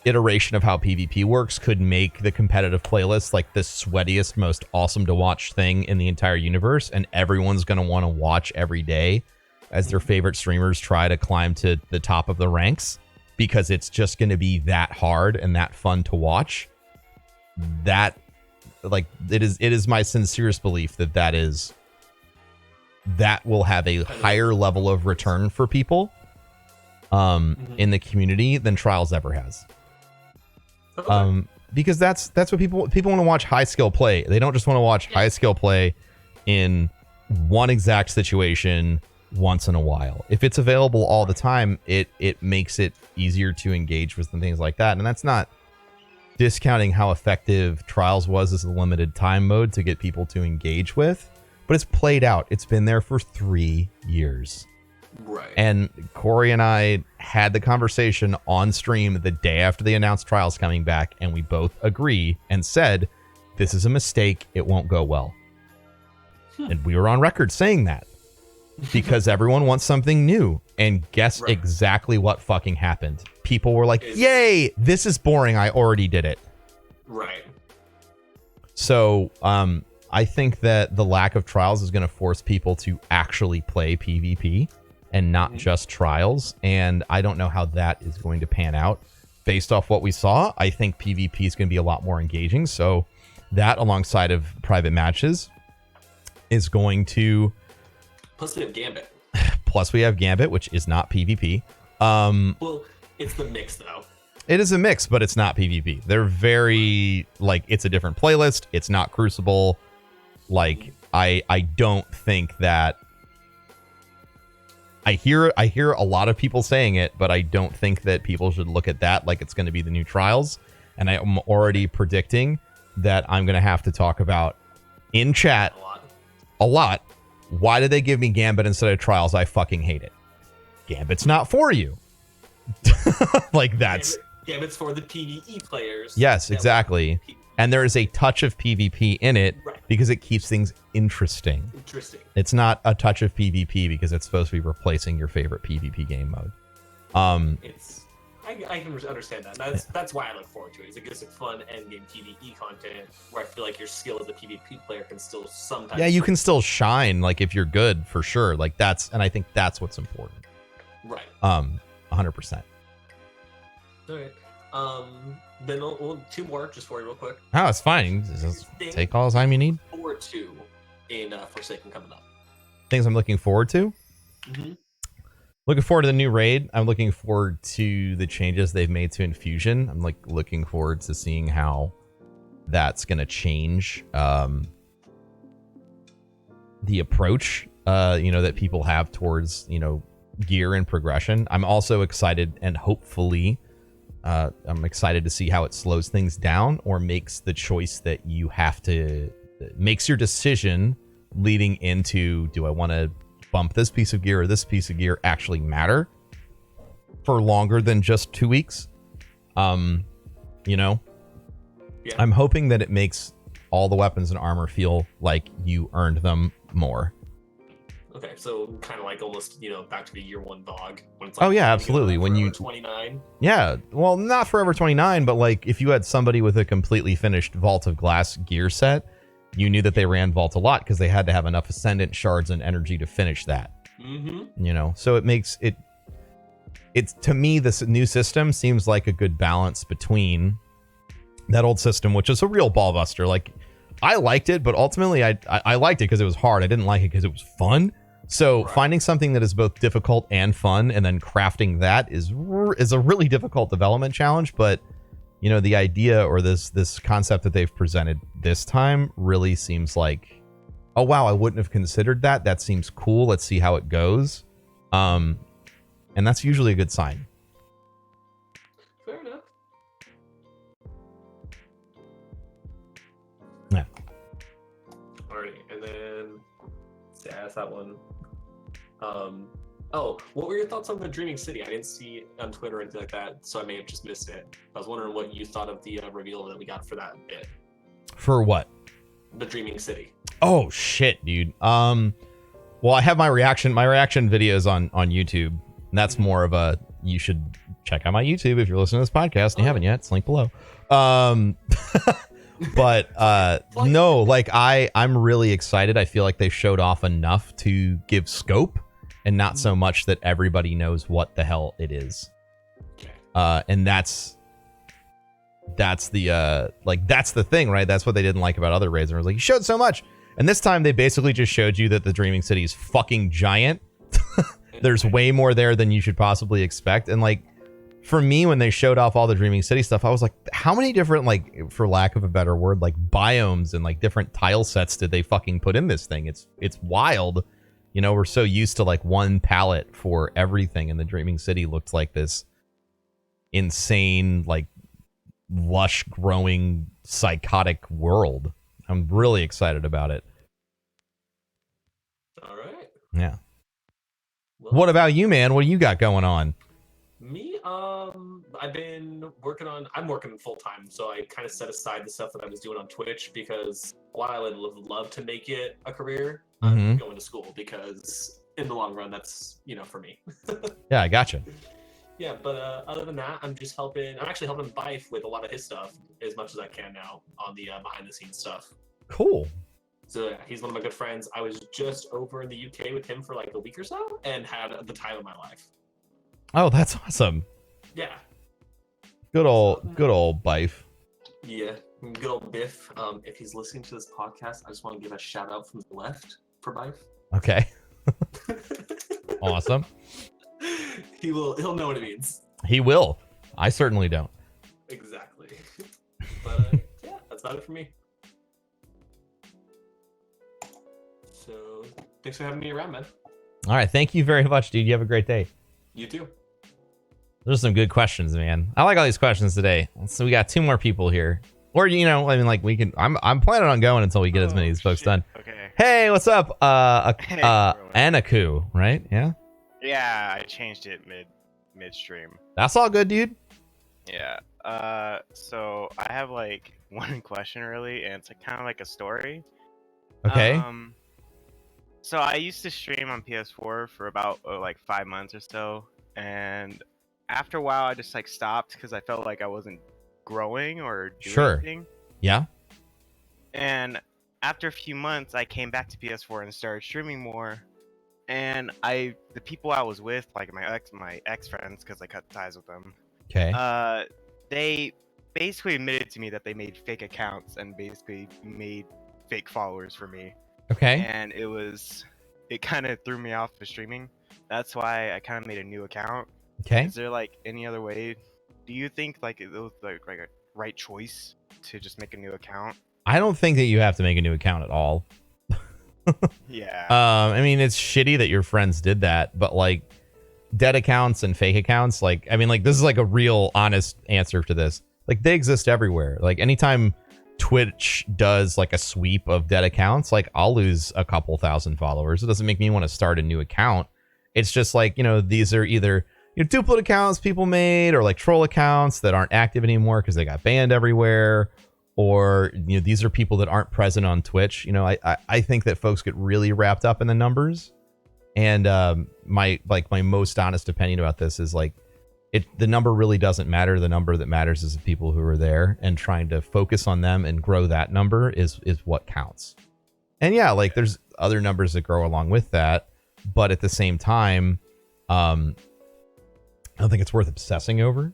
iteration of how PvP works could make the competitive playlist like the sweatiest, most awesome to watch thing in the entire universe, and everyone's going to want to watch every day as their favorite streamers try to climb to the top of the ranks, because it's just going to be that hard and that fun to watch. That, like, it is my sincerest belief that will have a higher level of return for people in the community than Trials ever has. Because that's what people want to watch. High skill play. They don't just want to watch high skill play in one exact situation once in a while. If it's available all the time, it makes it easier to engage with and things like that. And that's not discounting how effective Trials was as a limited time mode to get people to engage with, but it's played out. It's been there for 3 years. Right. And Corey and I had the conversation on stream the day after they announced Trials coming back, and we both agree and said, this is a mistake. It won't go well. And we were on record saying that. because everyone wants something new. And guess exactly what fucking happened. People were like, yay, this is boring. I already did it. Right. So I think that the lack of trials is going to force people to actually play PvP and not just trials. And I don't know how that is going to pan out. Based off what we saw, I think PvP is going to be a lot more engaging. So that, alongside of private matches, is going to... Plus we have Gambit. Plus we have Gambit, which is not PvP. Well, it's the mix, though. It is a mix, but it's not PvP. They're very, like, it's a different playlist. It's not Crucible. Like, I don't think that... I hear a lot of people saying it, but I don't think that people should look at that like it's going to be the new trials. And I am already predicting that I'm going to have to talk about in chat a lot. Why did they give me Gambit instead of trials? I fucking hate it. Gambit's not for you. Like, that's... Gambit's for the PvE players. Yes, exactly. And there is a touch of PvP in it because it keeps things interesting. It's not a touch of PvP because it's supposed to be replacing your favorite PvP game mode. I can understand that. That's why I look forward to it. It gives it fun endgame PvE content where I feel like your skill as a PvP player can still sometimes... Yeah, you can still shine, like, if you're good, for sure. Like, that's... And I think that's what's important. Right. 100%. All right. Then we'll two more just for you real quick. Oh, it's fine. Just take all the time you need. Forward to in Forsaken coming up. Things I'm looking forward to. Looking forward to the new raid. I'm looking forward to the changes they've made to Infusion. I'm like looking forward to seeing how that's gonna change the approach that people have towards gear and progression. I'm also excited and hopefully I'm excited to see how it slows things down or makes the choice that you have to... makes your decision leading into, do I want to bump this piece of gear or this piece of gear actually matter for longer than just 2 weeks? I'm hoping that it makes all the weapons and armor feel like you earned them more. Okay, so kind of like almost, back to the year one VOG. When it's like, oh yeah, absolutely. When you 29. Yeah, well, not Forever 29, but like if you had somebody with a completely finished Vault of Glass gear set, you knew that they ran Vault a lot because they had to have enough Ascendant shards and energy to finish that. So it makes it... It's, to me, this new system seems like a good balance between that old system, which is a real ball buster. Like, I liked it, but ultimately I liked it because it was hard. I didn't like it because it was fun. So finding something that is both difficult and fun and then crafting that is a really difficult development challenge. But, the idea or this concept that they've presented this time really seems like, oh, wow, I wouldn't have considered that. That seems cool. Let's see how it goes. And that's usually a good sign. Fair enough. Yeah. Alrighty, and then let's ask that one. What were your thoughts on the Dreaming City? I didn't see it on Twitter or anything like that, so I may have just missed it. I was wondering what you thought of the reveal that we got for that bit. For what? The Dreaming City. Oh shit, dude. Well, I have my reaction videos on YouTube. And that's more of a, you should check out my YouTube if you're listening to this podcast and you haven't yet. It's linked below. But no, like I'm really excited. I feel like they showed off enough to give scope and not so much that everybody knows what the hell it is. And that's the thing, right? That's what they didn't like about other raids. It was like, you showed so much. And this time they basically just showed you that the Dreaming City is fucking giant. There's way more there than you should possibly expect. And like, for me, when they showed off all the Dreaming City stuff, I was like, how many different, like, for lack of a better word, like biomes and like different tile sets did they fucking put in this thing? It's wild. We're so used to like one palette for everything, and the Dreaming City looked like this insane, like lush growing psychotic world. I'm really excited about it. All right. Yeah. Well, what about you, man? What do you got going on? Me, I've been I'm working full time, so I kind of set aside the stuff that I was doing on Twitch because while I would love to make it a career, I'm going to school because in the long run, that's for me. Yeah, I gotcha. Yeah, but other than that, I'm actually helping Bife with a lot of his stuff as much as I can now on the behind the scenes stuff. Cool. So yeah, he's one of my good friends. I was just over in the UK with him for like a week or so and had the time of my life. Oh, that's awesome. Yeah. Good old Bife. Yeah, good old Biff. If he's listening to this podcast, I just want to give a shout out from the left for Bife. Okay. Awesome. He'll know what it means. He will. I certainly don't. Exactly. But yeah, that's about it for me. So thanks for having me around, man. All right. Thank you very much, dude. You have a great day. You too. There's some good questions, man. I like all these questions today. So we got 2 more people here. Or, we can, I'm planning on going until we get as many of these folks done. Okay. Hey, what's up? Hey, Anaku, right? Yeah. Yeah, I changed it midstream. That's all good, dude. Yeah. So I have like one question really, and it's kind of like a story. Okay. So I used to stream on PS4 for about like 5 months or so, and after a while I just like stopped because I felt like I wasn't growing or doing anything. Yeah. And after a few months, I came back to PS4 and started streaming more. And the people I was with, like my ex friends, because I cut ties with them. Okay. They basically admitted to me that they made fake accounts and basically made fake followers for me. Okay. And it kind of threw me off of streaming. That's why I kind of made a new account. Okay. Is there like any other way? Do you think like it was like a right choice to just make a new account? I don't think that you have to make a new account at all. Yeah. I mean, it's shitty that your friends did that, but like dead accounts and fake accounts, like, I mean, like, this is like a real honest answer to this. Like, they exist everywhere. Like, anytime Twitch does like a sweep of dead accounts, like, I'll lose a couple thousand followers. It doesn't make me want to start a new account. It's just like, these are either duplicate accounts people made or like troll accounts that aren't active anymore because they got banned everywhere. Or, these are people that aren't present on Twitch. I think that folks get really wrapped up in the numbers. And my most honest opinion about this is like, the number really doesn't matter. The number that matters is the people who are there, and trying to focus on them and grow that number is what counts. And yeah, like, there's other numbers that grow along with that. But at the same time, I don't think it's worth obsessing over.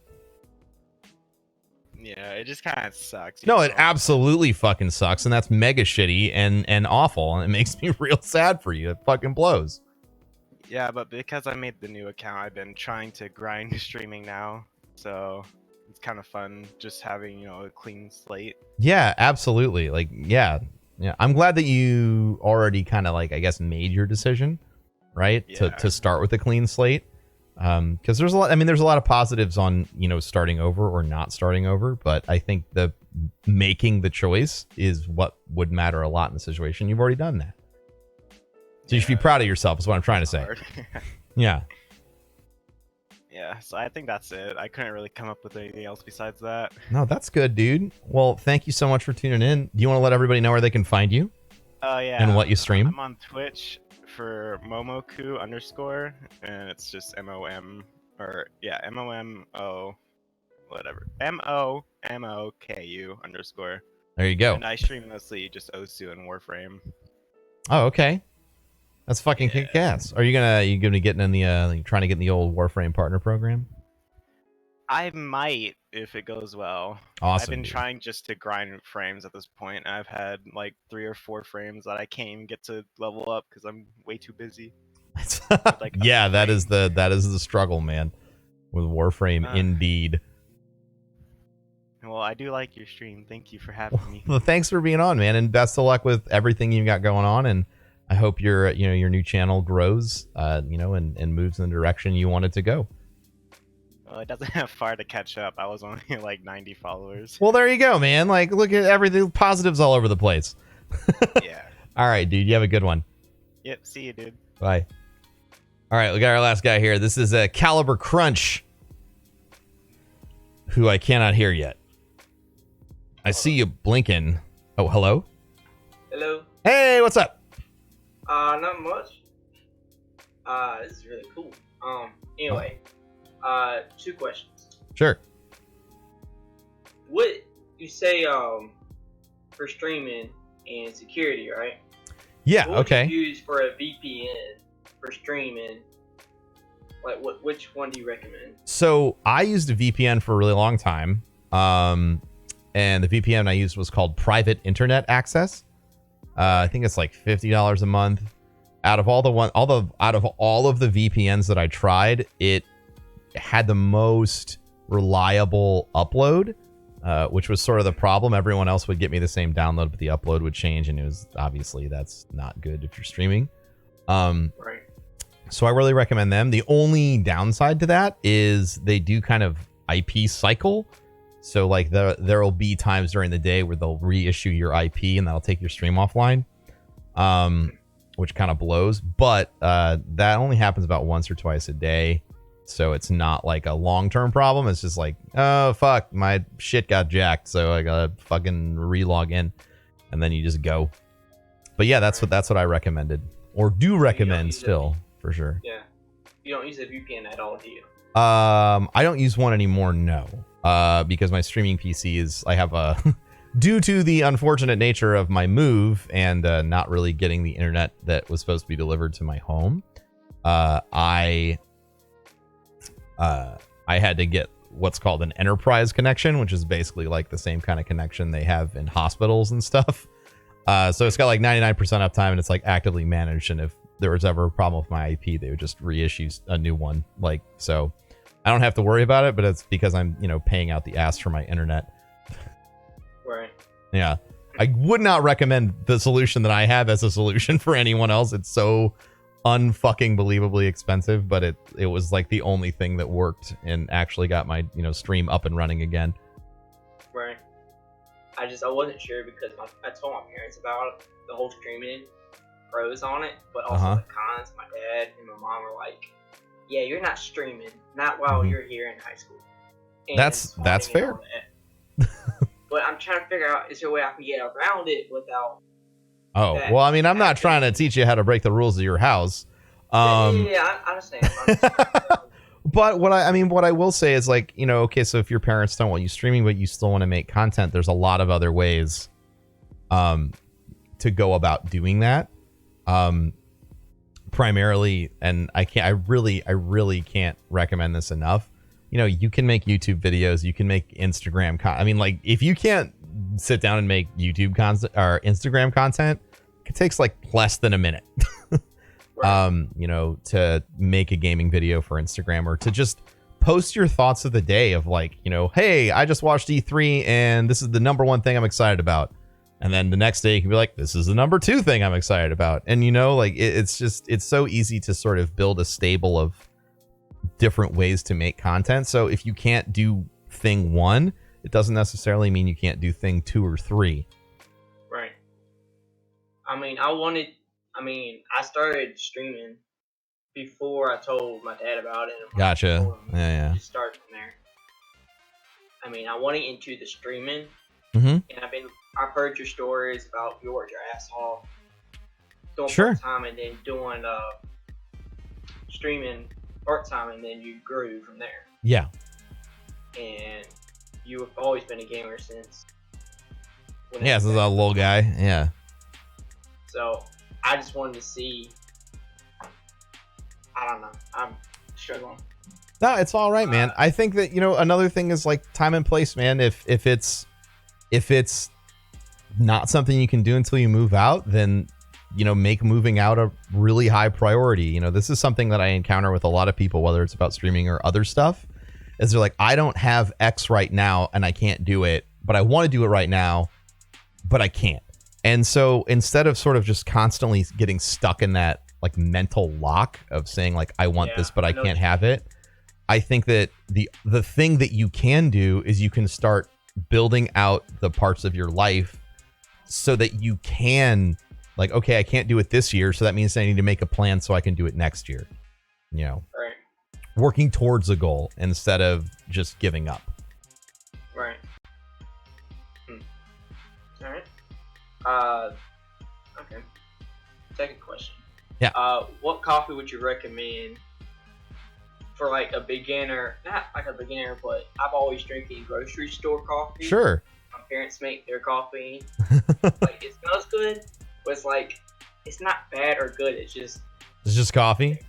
Yeah, it just kind of sucks. No, it absolutely fucking sucks, and that's mega shitty and awful, and it makes me real sad for you. It fucking blows. Yeah, but because I made the new account, I've been trying to grind streaming now, so it's kind of fun just having, a clean slate. Yeah, absolutely. Like, yeah. I'm glad that you already kind of like, I guess, made your decision, right? Yeah. To start with a clean slate. Because there's a lot of positives on, starting over or not starting over, but I think the making the choice is what would matter a lot in the situation. You've already done that. So you should be proud of yourself is what I'm trying to say. Yeah. Yeah, so I think that's it. I couldn't really come up with anything else besides that. No, that's good, dude. Well, thank you so much for tuning in. Do you want to let everybody know where they can find you? Oh, yeah. And what you stream? I'm on Twitch for Momoku_, and it's just MOMO, whatever. MOMOKU_. There you go. And I stream mostly just Osu and Warframe. Oh, okay. That's fucking kick-ass. Are you gonna be getting in the trying to get in the old Warframe partner program? I might if it goes well. Awesome. I've been dude. trying just to grind frames at this point. I've had like 3 or 4 frames that I can't even get to level up because I'm way too busy. Yeah, that is the struggle, man. With Warframe, indeed. Well, I do like your stream. Thank you for having me. Well, thanks for being on, man, and best of luck with everything you've got going on. And I hope your new channel grows, and moves in the direction you want it to go. Well, it doesn't have far to catch up. I was only like 90 followers. Well, there you go, man. Like, look at everything, positives all over the place. Yeah. All right, dude. You have a good one. Yep. See you, dude. Bye. All right, we got our last guy here. This is Caliber Crunch, who I cannot hear yet. I see you blinking. Oh, hello? Hello. Hey, what's up? Not much. This is really cool. Anyway, 2 questions. Sure. What you say for streaming and security, right? Yeah. What Okay. would you use for a VPN for streaming? Like, which one do you recommend? So I used a VPN for a really long time. And the VPN I used was called Private Internet Access. I think it's like $50 a month. Out of all of the VPNs that I tried, it had the most reliable upload, which was sort of the problem. Everyone else would get me the same download, but the upload would change, and it was obviously that's not good if you're streaming. Right. So I really recommend them. The only downside to that is they do kind of IP cycle. So like there will be times during the day where they'll reissue your IP and that'll take your stream offline, which kind of blows. But that only happens about once or twice a day. So it's not like a long-term problem. It's just like, oh, fuck, my shit got jacked. So I got to fucking relog in. And then you just go. But yeah, that's what I recommended. Or do recommend still, for sure. Yeah. You don't use a VPN at all, do you? I don't use one anymore, no. Because my streaming PC is, I have a, due to the unfortunate nature of my move and not really getting the internet that was supposed to be delivered to my home, I had to get what's called an enterprise connection, which is basically like the same kind of connection they have in hospitals and stuff. So it's got like 99% uptime and it's like actively managed. And if there was ever a problem with my IP, they would just reissue a new one. Like, so I don't have to worry about it, but it's because I'm, paying out the ass for my internet. Right. Yeah. I would not recommend the solution that I have as a solution for anyone else. It's so unfucking believably expensive, but it was like the only thing that worked and actually got my, stream up and running again. Right. I wasn't sure because I told my parents about the whole streaming pros on it, but also the cons. My dad and my mom were like, yeah, you're not streaming, not while you're here in high school. And that's fair. But I'm trying to figure out, is there a way I can get around it without... Oh, well, I mean, I'm not trying to teach you how to break the rules of your house. I understand. But what I will say is like, okay, so if your parents don't want you streaming, but you still want to make content, there's a lot of other ways to go about doing that. Primarily, and I really can't recommend this enough. You can make YouTube videos, you can make Instagram like if you can't sit down and make YouTube content or Instagram content, it takes like less than a minute. To make a gaming video for Instagram or to just post your thoughts of the day of like, hey, I just watched E3 and this is the number 1 thing I'm excited about. And then the next day you can be like, this is the number 2 thing I'm excited about. And it's so easy to sort of build a stable of different ways to make content. So if you can't do thing 1, it doesn't necessarily mean you can't do thing 2 or 3. Right. I started streaming before I told my dad about it. Gotcha. Yeah. Just start from there. I want to get into the streaming. Mm-hmm. And I've heard your stories about you worked your ass off doing part-time and then doing streaming part-time and then you grew from there. Yeah. And you have always been a gamer since. Yeah, since a little guy. Yeah. So I just wanted to see. I don't know. I'm struggling. No, it's all right, man. I think that another thing is like time and place, man. If it's not something you can do until you move out, then make moving out a really high priority. This is something that I encounter with a lot of people, whether it's about streaming or other stuff, is they're like, I don't have X right now and I can't do it, but I want to do it right now, but I can't. And so instead of sort of just constantly getting stuck in that like mental lock of saying like, I want this, but I can't have it, I think that the thing that you can do is you can start building out the parts of your life so that you can like, okay, I can't do it this year, so that means I need to make a plan so I can do it next year. Right. Working towards a goal instead of just giving up. Right. All right. Okay. Second question. Yeah. What coffee would you recommend for like a beginner? Not like a beginner, but I've always drinking grocery store coffee. Sure. My parents make their coffee. Like it smells good, but it's like it's not bad or good. It's just coffee.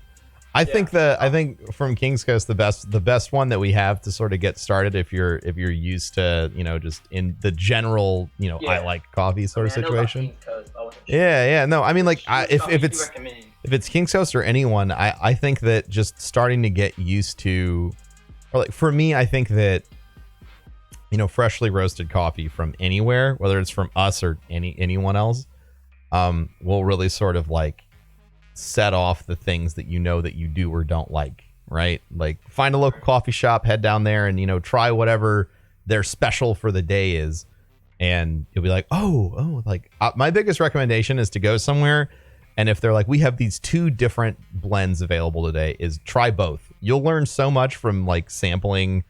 I think from King's Coast the best one that we have to sort of get started if you're used to, you know, just in the general, you know, I like coffee sort of situation. Yeah. No, I mean, like if it's King's Coast or anyone, I think that just starting to get used to, or like for me, I think that, you know, freshly roasted coffee from anywhere, whether it's from us or anyone else, will really sort of like set off the things that you know that you do or don't like, right? Like find a local coffee shop, head down there and, you know, try whatever their special for the day is. And you'll be like, oh, like my biggest recommendation is to go somewhere. And if they're like, we have these 2 different blends available today, is try both. You'll learn so much from like sampling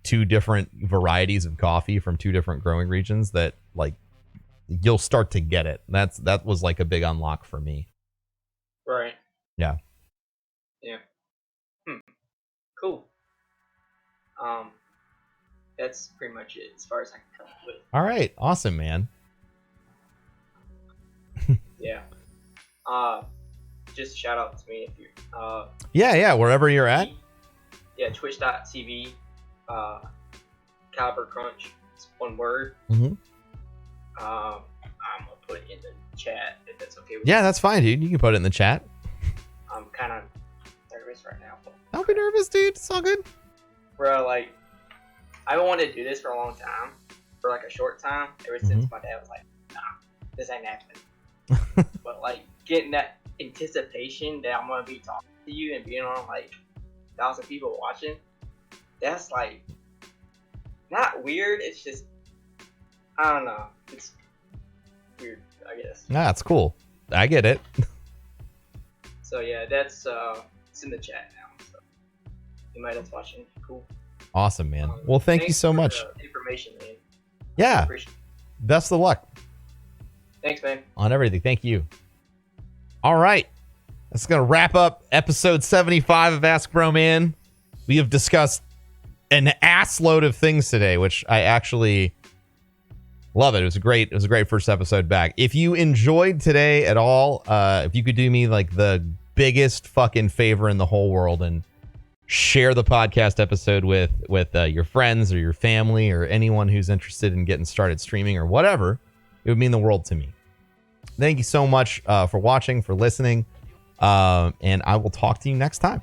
2 different varieties of coffee from 2 different growing regions that like you'll start to get it. That was like a big unlock for me. Right. Yeah. Yeah. Cool. That's pretty much it as far as I can come up with. All right. Awesome, man. Yeah. Just shout out to me if you Yeah, wherever you're at. Yeah, twitch.tv Caliber Crunch. It's one word. Mm-hmm. I'm gonna put it in the chat if that's okay with you. you. That's fine, dude. You can put it in the chat. I'm kind of nervous right now. But don't be nervous, dude. It's all good. Bro, like, I've wanted to do this for a long time, for like a short time, ever since my dad was like, nah, this ain't happening. But like, getting that anticipation that I'm gonna be talking to you and being on like 1,000 people watching, that's like, not weird, it's just, I don't know, it's weird, I guess. Nah, it's cool. I get it. So yeah, that's it's in the chat now. So anybody that's watching, cool. Awesome, man. Well, thank you so much. Information, man. Yeah. Best of luck. Thanks, man. On everything. Thank you. All right. That's going to wrap up episode 75 of Ask Bro Man. We have discussed an ass load of things today, which I actually love it. It was a great first episode back. If you enjoyed today at all, if you could do me like the biggest fucking favor in the whole world and share the podcast episode with your friends or your family or anyone who's interested in getting started streaming or whatever, it would mean the world to me. Thank you so much for watching, for listening, and I will talk to you next time.